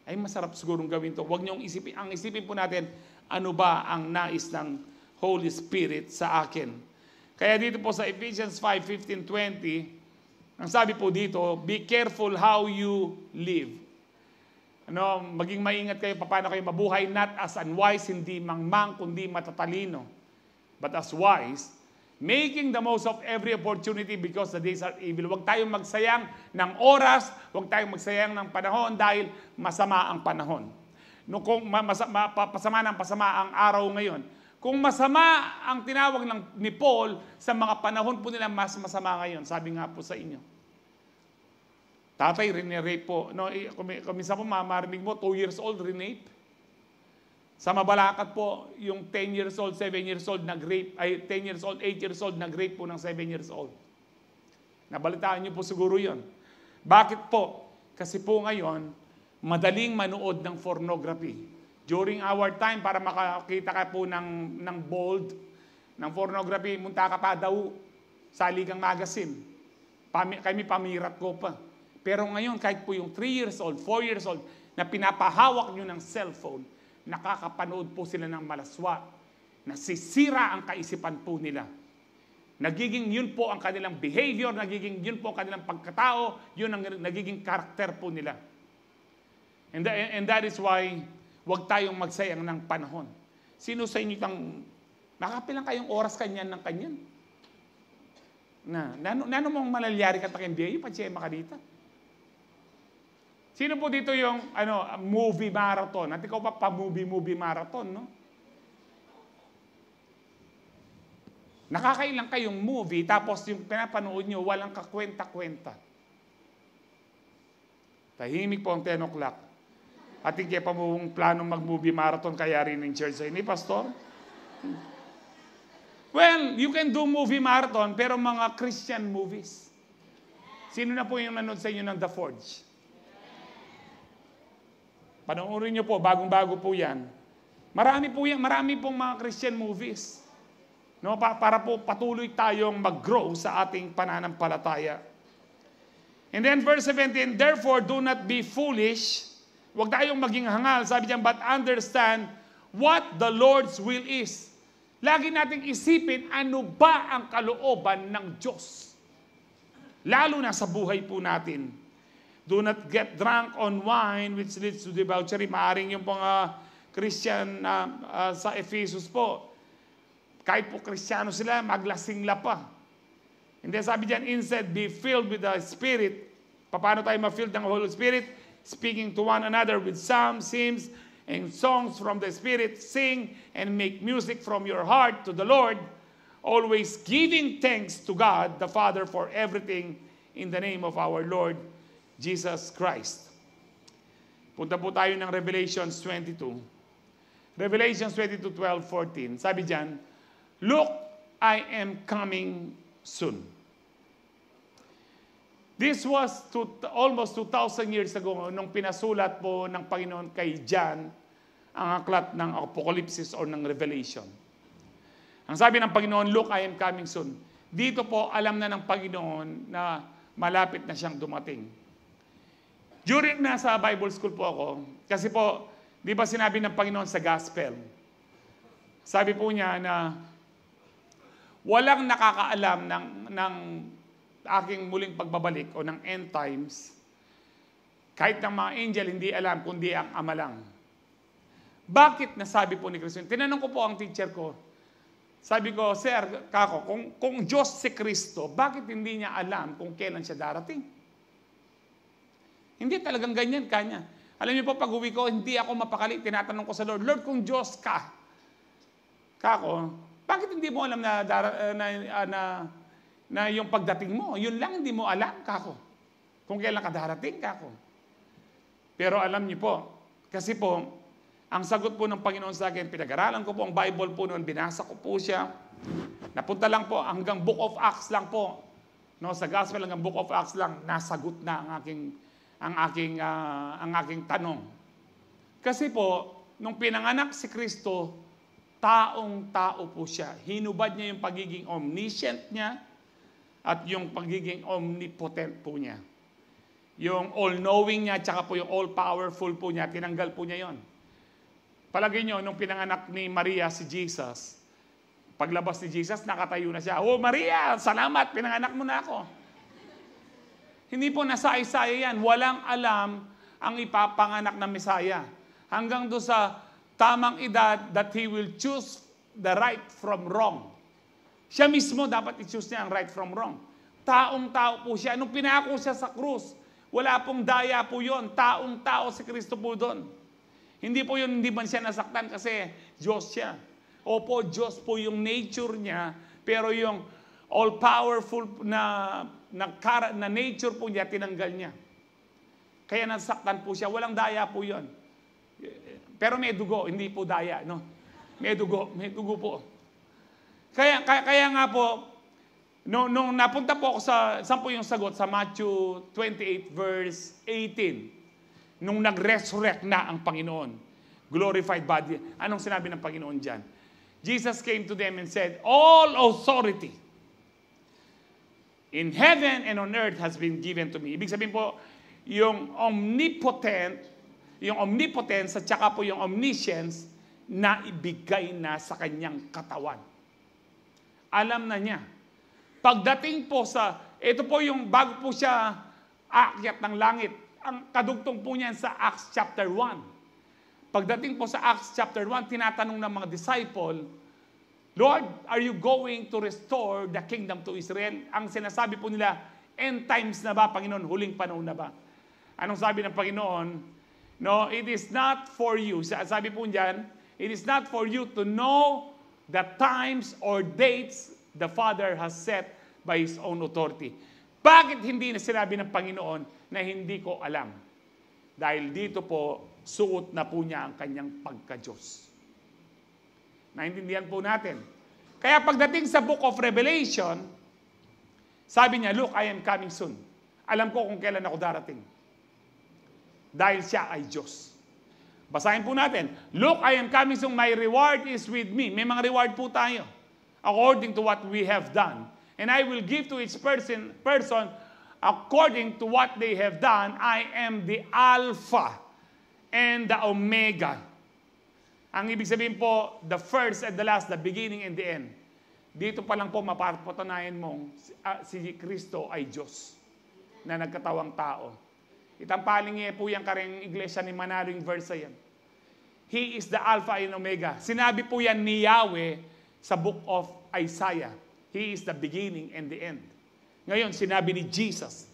ay masarap sigurong gawin to. Huwag niyong isipin. Ang isipin po natin, ano ba ang nais ng Holy Spirit sa akin? Kaya dito po sa Ephesians 5:15-20, ang sabi po dito, be careful how you live. Maging maingat kayo paano kayo mabuhay, not as unwise, hindi mangmang, kundi matatalino. But as wise, making the most of every opportunity because the days are evil. Huwag tayong magsayang ng oras, huwag tayong magsayang ng panahon dahil masama ang panahon. Kung pasama ang araw ngayon, kung masama ang tinawag ni Paul sa mga panahon po nila, mas masama ngayon. Sabi nga po sa inyo. Tatay, rinirape po. Kumisa po, marinig mo, 2 years old, rinape. Sa Mabalacat po, yung 10 years old, 7 years old, nag-rape, 10 years old, 8 years old, nag-rape po ng 7 years old. Nabalitaan niyo po siguro yun. Bakit po? Kasi po ngayon, madaling manood ng pornography. During our time, para makakita ka po ng bold, ng pornography, munta ka pa daw sa Ligang Magazine. Kami pamirat ko pa. Pero ngayon, kahit po yung 3 years old, 4 years old, na pinapahawak nyo ng cellphone, nakakapanood po sila ng malaswa. Nasisira ang kaisipan po nila. Nagiging yun po ang kanilang behavior, nagiging yun po ang kanilang pagkatao, yun ang nagiging karakter po nila. And that is why, huwag tayong magsayang ng panahon. Sino sa inyo nakapilang kayong oras kanyan ng kanyan? Nano mong malalyari ka taking biyahe, patsiyema ka dito? Sino po dito yung movie marathon? At ikaw pa movie marathon, no? Nakakailang kayong movie, tapos yung pinapanood nyo, walang kakwenta-kwenta. Tahimik po ang 10 o'clock. At hindi pa mong planong mag-movie marathon kaya rin ng church sa inyo, Pastor? Well, you can do movie marathon, pero mga Christian movies. Sino na po yung nanood sa inyo ng The Forge? Panoorin nyo po, bagong-bago po yan. Marami pong mga Christian movies. No, para po patuloy tayong mag-grow sa ating pananampalataya. And then verse 17, therefore do not be foolish. Huwag tayong maging hangal. Sabi diyan, but understand what the Lord's will is. Lagi nating isipin, ano ba ang kalooban ng Diyos? Lalo na sa buhay po natin. Do not get drunk on wine which leads to debauchery. Maaring yung mga Christian sa Ephesus po. Kahit po Kristiyano sila, maglasingla pa. Hindi, sabi diyan, instead, be filled with the Spirit. Paano tayo ma-filled ng Holy Spirit? Speaking to one another with psalms, hymns, and songs from the Spirit. Sing and make music from your heart to the Lord. Always giving thanks to God the Father for everything in the name of our Lord Jesus Christ. Punta po tayo ng Revelations 22. Revelations 22:12-14. Sabi diyan, look, I am coming soon. This was almost 2,000 years ago nung pinasulat po ng Panginoon kay John ang aklat ng Apocalypse or ng Revelation. Ang sabi ng Panginoon, look, I am coming soon. Dito po, alam na ng Panginoon na malapit na siyang dumating. During nasa Bible school po ako, kasi po, di ba sinabi ng Panginoon sa Gospel? Sabi po niya na walang nakakaalam ng aking muling pagbabalik o ng end times, kahit ng mga angel, hindi alam, kundi ang Ama lang. Bakit nasabi po ni Kristo? Tinanong ko po ang teacher ko. Sabi ko, Sir, kako, kung Diyos si Kristo, bakit hindi niya alam kung kailan siya darating? Hindi talagang ganyan kanya. Alam niyo po, pag uwi ko, hindi ako mapakali. Tinatanong ko sa Lord, Lord, kung Diyos ka, kako, bakit hindi mo alam na yung pagdating mo? Yun lang hindi mo alam, kako. Kung kailan ka darating, kako. Pero alam niyo po, kasi po, ang sagot po ng Panginoon sa akin, pinag-aralan ko po ang Bible po noon, binasa ko po siya. Napunta lang po hanggang Book of Acts lang po. No, sa Gospel hanggang Book of Acts lang, nasagot na ang aking tanong. Kasi po, nung pinanganak si Kristo, taong-tao po siya. Hinubad niya yung pagiging omniscient niya at yung pagiging omnipotent po niya. Yung all-knowing niya, tsaka po yung all-powerful po niya, tinanggal po niya yon. Palagay nyo, nung pinanganak ni Maria si Jesus, paglabas ni Jesus, nakatayo na siya. Oh, Maria, salamat, pinanganak mo na ako. Hindi po nasa-isaya yan. Walang alam ang ipapanganak na Messiah. Hanggang doon sa tamang edad that He will choose the right from wrong. Siya mismo dapat i-choose niya ang right from wrong. Taong-tao po siya. Nung pinako siya sa krus, wala pong daya po yun. Taong-tao si Kristo po doon. Hindi po yun, hindi man siya nasaktan kasi Diyos siya. Opo, Diyos po yung nature niya, pero yung all-powerful na nature po niya, tinanggal niya. Kaya nasaktan po siya. Walang daya po yun. Pero may dugo, hindi po daya. No? May dugo po. Kaya nga po, nung napunta po ako saan po yung sagot? Sa Matthew 28 verse 18. Nung nag-resurrect na ang Panginoon. Glorified body. Anong sinabi ng Panginoon dyan? Jesus came to them and said, all authority in heaven and on earth has been given to me. Ibig sabihin po, yung omnipotence at saka po yung omniscience na ibigay na sa kanyang katawan. Alam na niya. Pagdating po ito po yung bago po siya aakyat ng langit. Ang kadugtong po niyan sa Acts chapter 1. Pagdating po sa Acts chapter 1, tinatanong ng mga disciple, Lord, are you going to restore the kingdom to Israel? Ang sinasabi po nila, end times na ba, Panginoon? Huling panahon na ba? Anong sabi ng Panginoon? No, it is not for you. Sabi po niyan, it is not for you to know the times or dates the Father has set by His own authority. Bakit hindi na sinabi ng Panginoon na hindi ko alam? Dahil dito po, suot na po niya ang kanyang pagka-Diyos. Naintindihan po natin. Kaya pagdating sa Book of Revelation, sabi niya, look, I am coming soon. Alam ko kung kailan ako darating. Dahil siya ay Diyos. Basahin po natin. Look, I am coming soon. My reward is with me. May mga reward po tayo. According to what we have done. And I will give to each person according to what they have done. I am the Alpha and the Omega. Ang ibig sabihin po, the first and the last, the beginning and the end. Dito pa lang po mapapatunayan mong si Kristo ay Diyos na nagkatawang tao. Itampaling niya po yung kareng iglesia ni Manaling verse yan. He is the Alpha and Omega. Sinabi po yan ni Yahweh sa book of Isaiah. He is the beginning and the end. Ngayon, sinabi ni Jesus.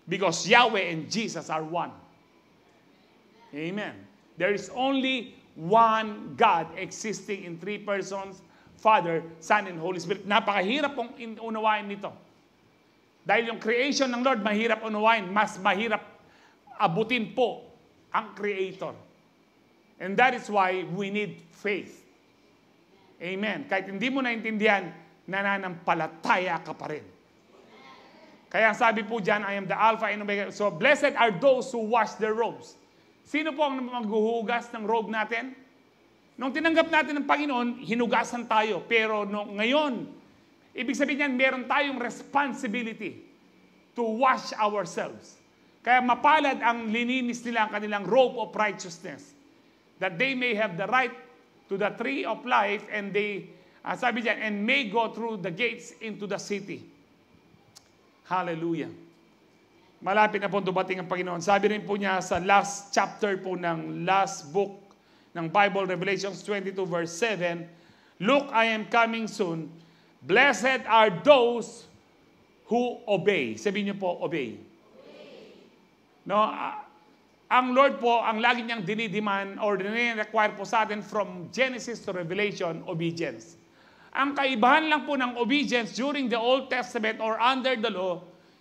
Because Yahweh and Jesus are one. Amen. There is only one God existing in three persons, Father, Son, and Holy Spirit. Napakahirap pong unawain nito. Dahil yung creation ng Lord, mahirap unawain. Mas mahirap abutin po ang Creator. And that is why we need faith. Amen. Kahit hindi mo naintindihan, nananampalataya ka pa rin. Kaya sabi po dyan, I am the Alpha and Omega. So, blessed are those who wash their robes. Sino po ang maghuhugas ng robe natin? Nung tinanggap natin ng Panginoon, hinugasan tayo. Pero ngayon, ibig sabihin niyan, meron tayong responsibility to wash ourselves. Kaya mapalad ang lininis nila ang kanilang robe of righteousness. That they may have the right to the tree of life and they, sabi diyan, and may go through the gates into the city. Hallelujah. Malapit na po dumating ang Panginoon. Sabi rin po niya sa last chapter po ng last book ng Bible, Revelations 22 verse 7, Look, I am coming soon. Blessed are those who obey. Sabihin niyo po, obey. No, ang Lord po, ang lagi niyang dinidiman or require po sa atin from Genesis to Revelation, obedience. Ang kaibahan lang po ng obedience during the Old Testament or under the law,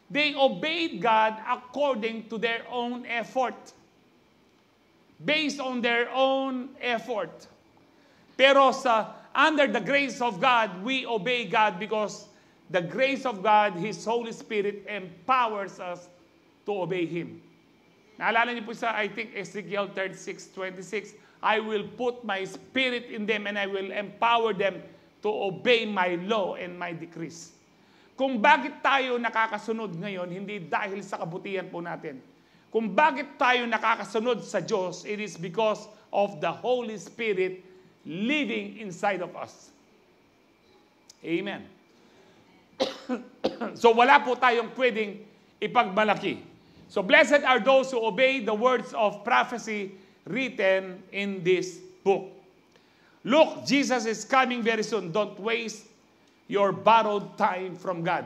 they obeyed God according to their own effort. Based on their own effort. Pero under the grace of God, we obey God because the grace of God, His Holy Spirit empowers us to obey Him. Naalala niyo po sa, I think, Ezekiel 36:26, I will put my spirit in them and I will empower them to obey my law and my decrees. Kung bakit tayo nakakasunod ngayon, hindi dahil sa kabutihan po natin. Kung bakit tayo nakakasunod sa Diyos, it is because of the Holy Spirit living inside of us. Amen. So wala po tayong pwedeng ipagmalaki. So blessed are those who obey the words of prophecy written in this book. Look, Jesus is coming very soon. Don't waste your borrowed time from God.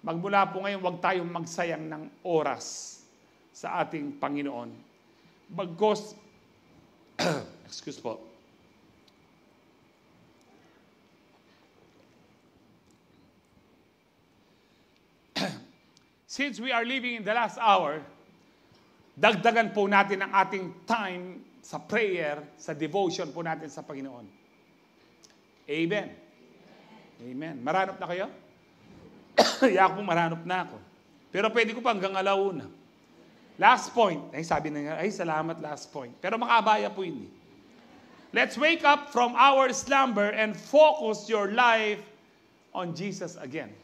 Magmula po ngayon, huwag tayong magsayang ng oras sa ating Panginoon. Bagkos, excuse po. Since we are living in the last hour, dagdagan po natin ang ating time sa prayer, sa devotion po natin sa Panginoon. Amen. Amen. Maranop na kayo? Iyak po, maranop na ako. Pero pwede ko pa hanggang alauna. Last point. Ay, sabi na nga, ay, salamat, last point. Pero makabaya po hindi. Let's wake up from our slumber and focus your life on Jesus again.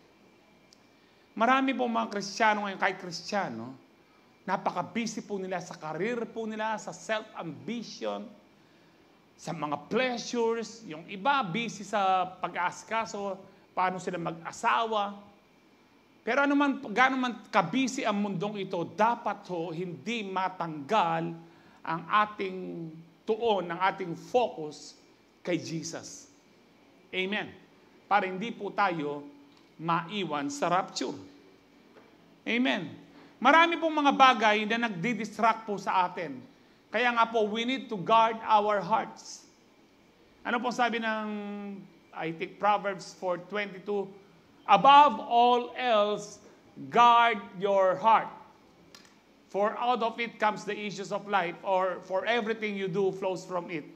Marami po mga Kristiyano ngayon, kahit Kristiyano, napaka-busy po nila sa career po nila, sa self-ambition, sa mga pleasures. Yung iba, busy sa pag-aaskaso, paano sila mag-asawa. Pero gaano man ka-busy ang mundong ito, dapat hindi matanggal ang ating tuon, ang ating focus kay Jesus. Amen. Para hindi po tayo maiwan sa rapture. Amen. Marami pong mga bagay na nagdi-distract po sa atin. Kaya nga po, we need to guard our hearts. Ano pong sabi ng, I think, Proverbs 4:22, above all else, guard your heart. For out of it comes the issues of life, or for everything you do flows from it.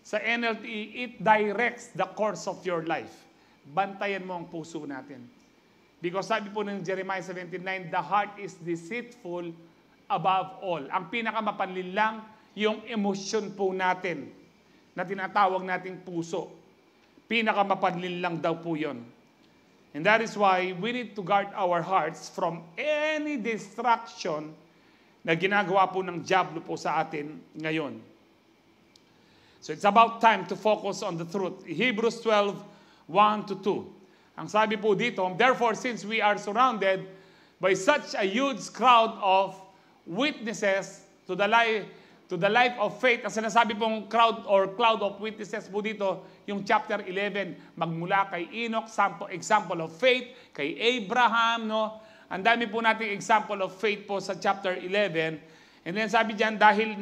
Sa NLT, it directs the course of your life. Bantayan mo ang puso natin. Because sabi po ng Jeremiah 17:9, the heart is deceitful above all. Ang pinakamapanlin lang, yung emosyon po natin na tinatawag nating puso. Pinakamapanlin lang daw po yun. And that is why we need to guard our hearts from any distraction na ginagawa po ng diablo po sa atin ngayon. So it's about time to focus on the truth. Hebrews 12:1-2. Ang sabi po dito, therefore, since we are surrounded by such a huge crowd of witnesses to the life of faith, ang sinasabi pong crowd or cloud of witnesses po dito, yung chapter 11, magmula kay Enoch, example of faith, kay Abraham, no? Ang dami po nating example of faith po sa chapter 11. And then sabi diyan, dahil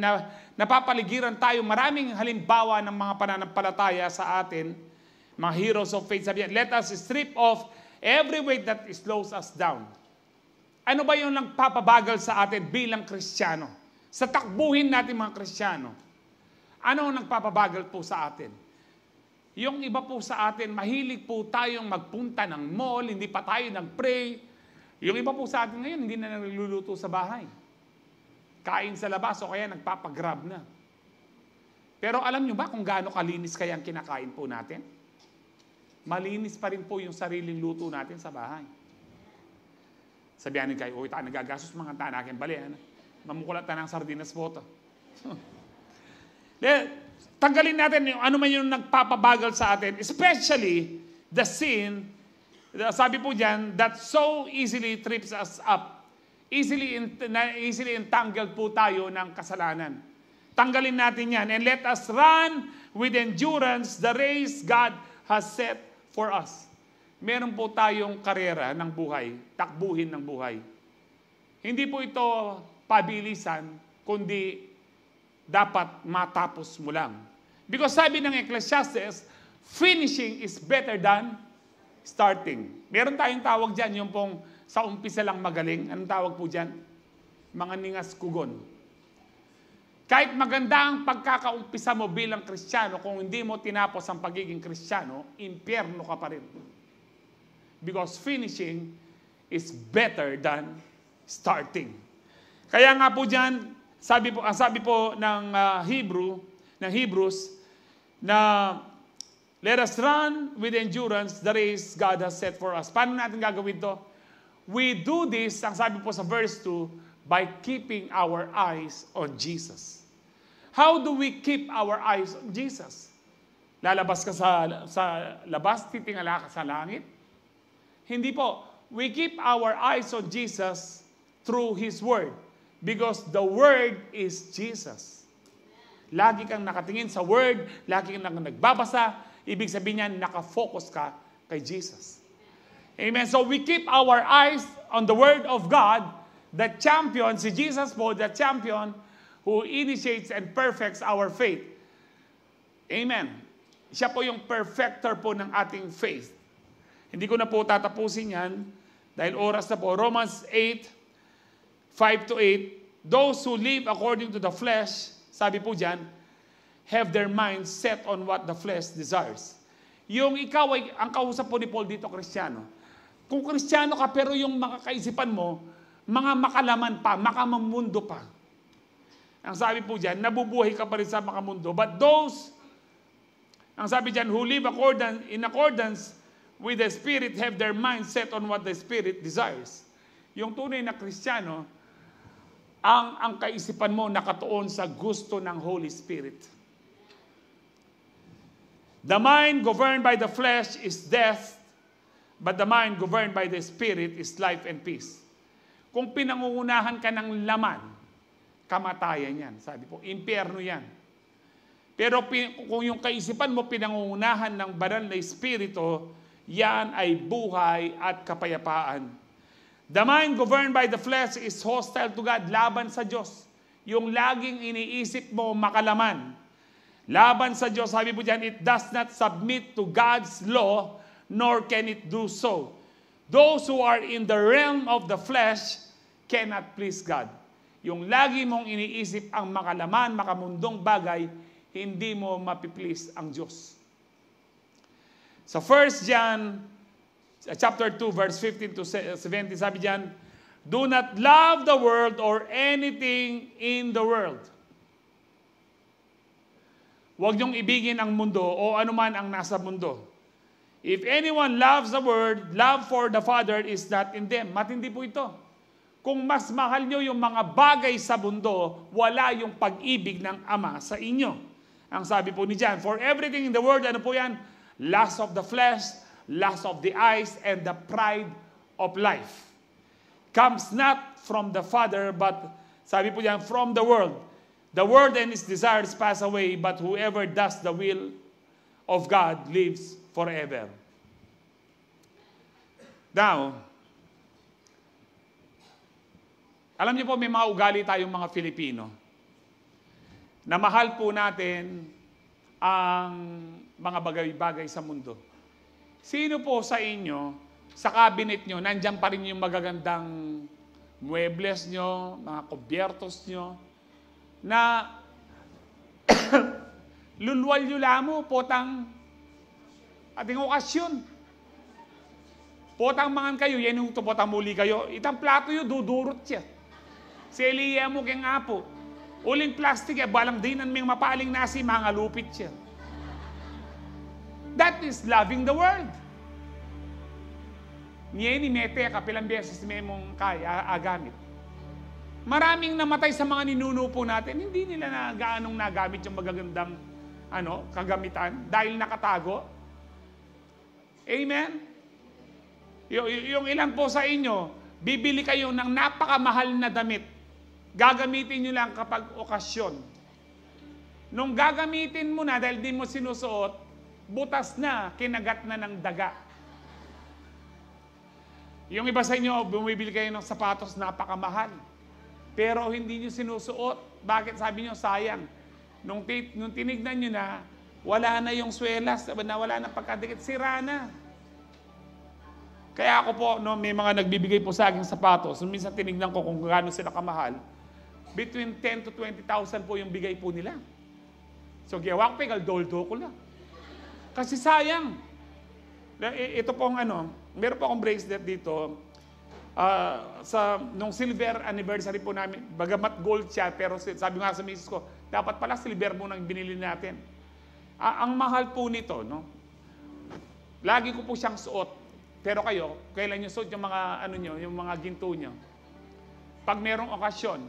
napapaligiran tayo, maraming halimbawa ng mga pananampalataya sa atin, mga heroes of faith, sabi niya, let us strip off every weight that slows us down. Ano ba yung nagpapabagal sa atin bilang Kristiyano? Sa takbuhin natin mga Kristiyano. Ano ang nagpapabagal po sa atin? Yung iba po sa atin, mahilig po tayong magpunta ng mall, hindi pa tayo nag-pray. Yung iba po sa atin ngayon, hindi na nagluluto sa bahay. Kain sa labas o kaya nagpapagrab na. Pero alam nyo ba kung gaano kalinis kaya ang kinakain po natin? Malinis pa rin po yung sariling luto natin sa bahay. Sabihanin kayo, uy, tayo nagagasos mga tanakin, bali, mamukulat na ng sardinas po ito. Tanggalin natin yung ano man yung nagpapabagal sa atin, especially the sin, sabi po dyan, that so easily trips us up. Easily entangled po tayo ng kasalanan. Tanggalin natin yan. And let us run with endurance the race God has set for us. Meron po tayong karera ng buhay, takbuhin ng buhay. Hindi po ito pabilisan, kundi dapat matapos mo lang. Because sabi ng Ecclesiastes, finishing is better than starting. Meron tayong tawag dyan, yung pong sa umpisa lang magaling. Anong tawag po dyan? Mga ningas kugon. Kahit maganda ang pagkakaumpisa mo bilang Kristiyano, kung hindi mo tinapos ang pagiging Kristiyano, impyerno ka pa rin. Because finishing is better than starting. Kaya nga po dyan, sabi po ng Hebrews, na Let us run with endurance the race God has set for us. Paano natin gagawin to? We do this, ang sabi po sa verse 2, by keeping our eyes on Jesus. How do we keep our eyes on Jesus? Lalabas ka sa labas, titingala ka sa langit? Hindi po. We keep our eyes on Jesus through His Word. Because the Word is Jesus. Lagi kang nakatingin sa Word, lagi kang nagbabasa, ibig sabihin niyan, nakafocus ka kay Jesus. Amen. So we keep our eyes on the Word of God, the champion, si Jesus po, the champion who initiates and perfects our faith. Amen. Siya po yung perfecter po ng ating faith. Hindi ko na po tatapusin yan dahil oras na po. Romans 8:5-8, those who live according to the flesh, sabi po dyan, have their minds set on what the flesh desires. Yung ikaw ay, ang kausap po ni Paul dito, Kristiyano. Kung Kristiyano ka pero yung mga kaisipan mo, mga makalaman pa, makamamundo pa. Ang sabi po dyan, nabubuhay ka pa rin sa makamundo. But those, ang sabi dyan, who live in accordance with the Spirit have their mind set on what the Spirit desires. Yung tunay na Kristiyano, ang kaisipan mo nakatuon sa gusto ng Holy Spirit. The mind governed by the flesh is death, but the mind governed by the Spirit is life and peace. Kung pinangungunahan ka ng laman, kamatayan yan. Sabi po, impyerno yan. Pero kung yung kaisipan mo pinangungunahan ng banal na Espiritu, yan ay buhay at kapayapaan. The mind governed by the flesh is hostile to God, laban sa Diyos. Yung laging iniisip mo makalaman. Laban sa Diyos, sabi po dyan, it does not submit to God's law, nor can it do so. Those who are in the realm of the flesh cannot please God. Yung lagi mong iniisip ang makalaman, makamundong bagay, hindi mo mapiplease ang Diyos. Sa 1 John chapter 2 verse 15-17 sabi diyan, do not love the world or anything in the world. Huwag niyong ibigin ang mundo o anuman ang nasa mundo. If anyone loves the world, love for the Father is not in them. Matindi po ito. Kung mas mahal niyo yung mga bagay sa mundo, wala yung pag-ibig ng Ama sa inyo. Ang sabi po ni John, for everything in the world, ano po yan? Lust of the flesh, lust of the eyes, and the pride of life. Comes not from the Father, but, sabi po diyan, from the world. The world and its desires pass away, but whoever does the will of God lives forever. Now, alam niyo po, may mga ugali tayong mga Filipino na mahal po natin ang mga bagay-bagay sa mundo. Sino po sa inyo, sa cabinet nyo, nandyan pa rin yung magagandang muebles nyo, mga kubyertos nyo, na lulwal-lula mo, potang ating okasyon. Potang mangan kayo, yan yung potang muli kayo, itang plato yun, dudurot siya. Seliya mo keng apo. Uling plastic, balang dinan ming mapaling nasi, mga lupit siya. That is loving the world. Niya ni mete, kapilang beses may mong kaya agamit. Maraming namatay sa mga ninuno po natin, hindi nila na gaanong nagamit yung magagandang kagamitan dahil nakatago. Amen? Yung ilan po sa inyo, bibili kayo ng napakamahal na damit. Gagamitin nyo lang kapag okasyon. Nung gagamitin mo na dahil di mo sinusuot, butas na, kinagat na ng daga. Yung iba sa inyo, bumibili kayo ng sapatos napakamahal. Pero hindi nyo sinusuot. Bakit? Sabi nyo, sayang. Nung tinignan nyo na, wala na yung swelas, wala na pagkadikit, sira na. Kaya ako po, may mga nagbibigay po sa akin sapatos. Minsan tinignan ko kung gaano sila kamahal. Between 10 to 20,000 po yung bigay po nila. So, giyawa ko doldo ko lang. Kasi sayang. Ito pong meron po akong bracelet dito. Nung silver anniversary po namin, bagamat gold siya, pero sabi nga sa misis ko, dapat pala silver mo nang binili natin. Ang mahal po nito, no? Lagi ko po siyang suot. Pero kayo, kailan nyo suot yung mga, yung mga ginto nyo? Pag merong okasyon,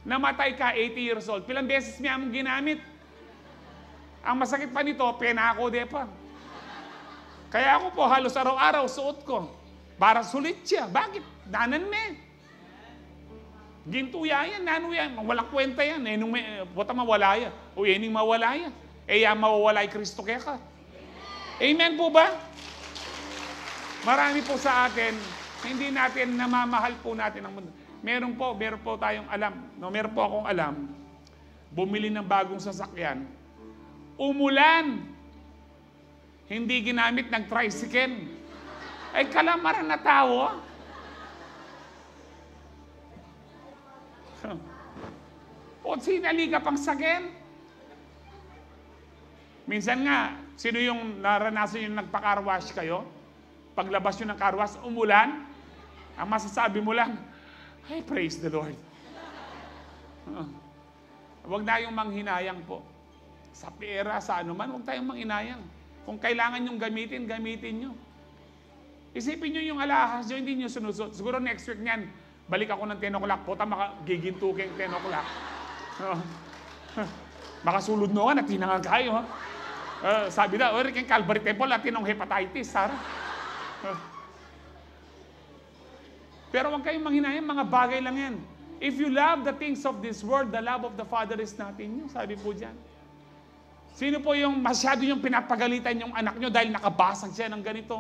namatay ka, 80 years old, pilang beses niya ang ginamit. Ang masakit pa nito, penako de pa. Kaya ako po, halos araw-araw suot ko. Para sulit siya. Bakit? Danan me. Ginto yan, nano yan. Walang kwenta yan. Nung buta mawala yan. O yening mawala yan. Yan mawawala ay Kristo kaya ka. Amen po ba? Marami po sa atin, hindi natin namamahal po natin ang mundo. Meron po tayong alam. No, meron po akong alam. Bumili ng bagong sasakyan. Umulan. Hindi ginamit ng tricycle. Ay kalamaran na tao. O sinali ka pang sakin. Minsan nga, sino yung naranasan yung nagpa-carwash kayo? Paglabas nyo ng carwash, umulan. Ang masasabi mo lang, ay, praise the Lord. Huwag na yung manghinayang po. Sa pera, sa anuman, huwag tayong manghinayang. Kung kailangan yung gamitin, gamitin nyo. Isipin nyo yung alahas nyo, hindi nyo sunusot. Siguro next week niyan, balik ako ng 10 o'clock. Puta, gigintuking 10 o'clock. Makasulod no ka, natinangan kayo. Sabi na, oy, kang Calvary Temple, natinong hepatitis, Sarah. Pero huwag kayong manghinayang, mga bagay lang yan. If you love the things of this world, the love of the Father is nothing new. Sabi po dyan. Sino po yung masyado yung pinapagalitan yung anak nyo dahil nakabasag siya ng ganito?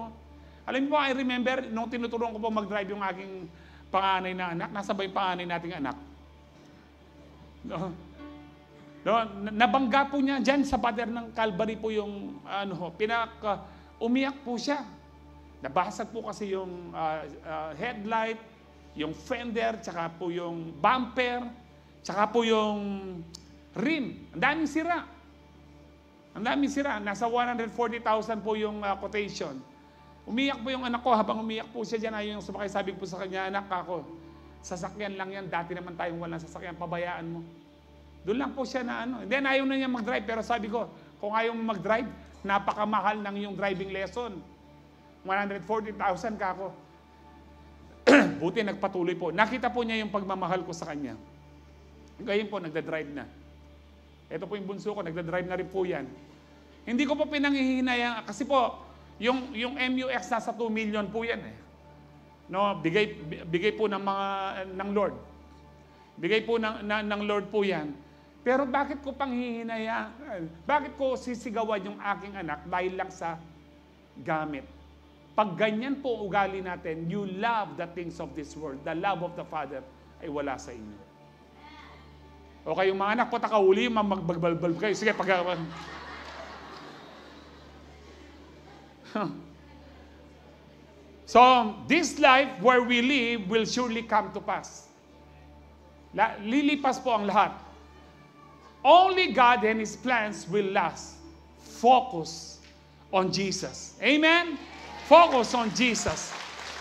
Alam mo po, I remember, nung tinuturuan ko po mag-drive yung aking panganay na anak, nasabay panganay nating anak. Nabangga po niya dyan sa pader ng Calvary po yung, umiyak po siya. Nabasag po kasi yung headlight, yung fender, tsaka po yung bumper, tsaka po yung rim. Ang daming sira. Ang daming sira. Nasa 140,000 po yung quotation. Umiyak po yung anak ko. Habang umiyak po siya dyan, ayaw yung sumakay. Sabi po sa kanya, anak ako, sasakyan lang yan. Dati naman tayong walang sasakyan. Pabayaan mo. Doon lang po siya na Then ayaw na niya mag-drive. Pero sabi ko, kung ayaw mo mag-drive, napakamahal ng yung driving lesson. 140,000 ka ako. Buti nagpatuloy po. Nakita po niya yung pagmamahal ko sa kanya. Ngayon po, nagda-drive na. Ito po yung bunso ko, nagda-drive na rin po yan. Hindi ko po pinanghihinayang, kasi po, yung MUX nasa 2 million po yan eh. No, bigay po ng Lord. Bigay po ng Lord po yan. Pero bakit ko panghihinayang? Bakit ko sisigawan yung aking anak dahil lang sa gamit? Pag ganyan po ugali natin, you love the things of this world, the love of the Father ay wala sa inyo. O kayong mga anak po, takahuli, magbagbalbal kayo. Sige, So, this life where we live will surely come to pass. Lilipas po ang lahat. Only God and His plans will last. Focus on Jesus. Amen? Focus on Jesus.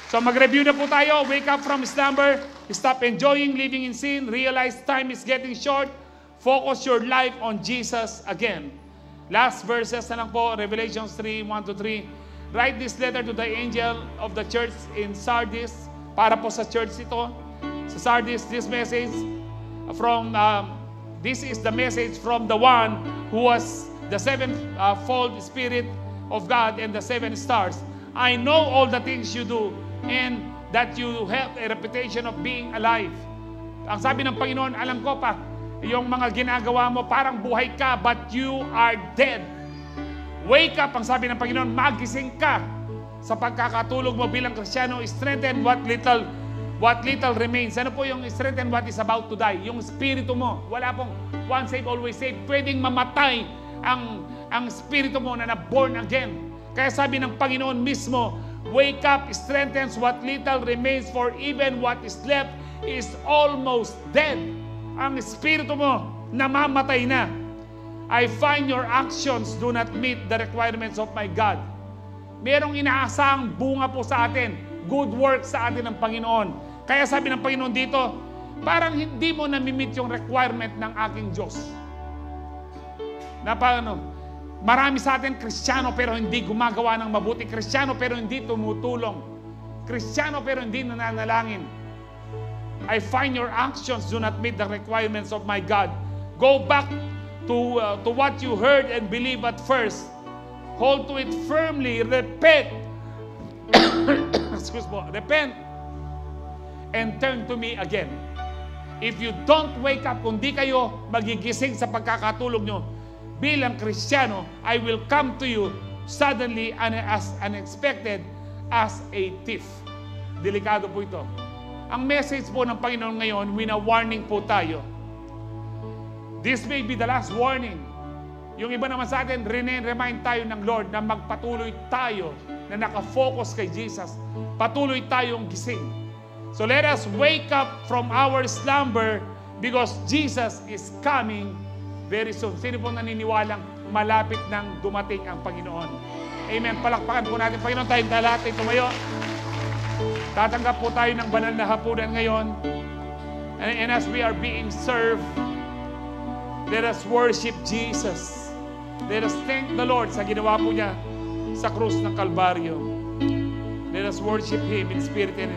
So mag-review na po tayo. Wake up from slumber. Stop enjoying living in sin. Realize time is getting short. Focus your life on Jesus again. Last verses na lang po. Revelation 3, 1-3. Write this letter to the angel of the church in Sardis. Para po sa church ito. Sa Sardis, this message from, this is the message from the one who was the sevenfold Spirit of God and the 7 stars. I know all the things you do and that you have a reputation of being alive. Ang sabi ng Panginoon, alam ko pa, yung mga ginagawa mo parang buhay ka, but you are dead. Wake up, ang sabi ng Panginoon, magising ka sa pagkakatulog mo bilang Kristiyano. Strengthen what little remains. Ano po yung strengthen what is about to die? Yung spirito mo. Wala pong once saved, always saved. Pwedeng mamatay ang spirito mo na born again. Kaya sabi ng Panginoon mismo, wake up, strengthens what little remains, for even what is left is almost dead. Ang espiritu mo, namamatay na. I find your actions do not meet the requirements of my God. Merong inaasahang bunga po sa atin, good work sa atin ng Panginoon. Kaya sabi ng Panginoon dito, parang hindi mo na-meet yung requirement ng aking Diyos. Na paano? Marami sa atin Kristiyano pero hindi gumagawa ng mabuti. Kristiyano pero hindi tumutulong. Kristiyano pero hindi nananalangin. I find your actions do not meet the requirements of my God. Go back to what you heard and believe at first. Hold to it firmly. Repent. Excuse me. Repent. And turn to me again. If you don't wake up, kung di kayo magigising sa pagkakatulog nyo, bilang Kristiyano, I will come to you suddenly and as unexpected as a thief. Delikado po ito. Ang message po ng Panginoon ngayon, wina-warning po tayo. This may be the last warning. Yung iba naman sa atin, remind tayo ng Lord na magpatuloy tayo na nakafocus kay Jesus. Patuloy tayong gising. So let us wake up from our slumber because Jesus is coming very soon. Sino pong naniniwalang malapit nang dumating ang Panginoon? Amen. Palakpakan po natin. Panginoon, tayong lahat ay tumayo. Tatanggap po tayo ng banal na hapunan ngayon. And as we are being served, let us worship Jesus. Let us thank the Lord sa ginawa po niya sa krus ng Kalbaryo. Let us worship Him in spirit and in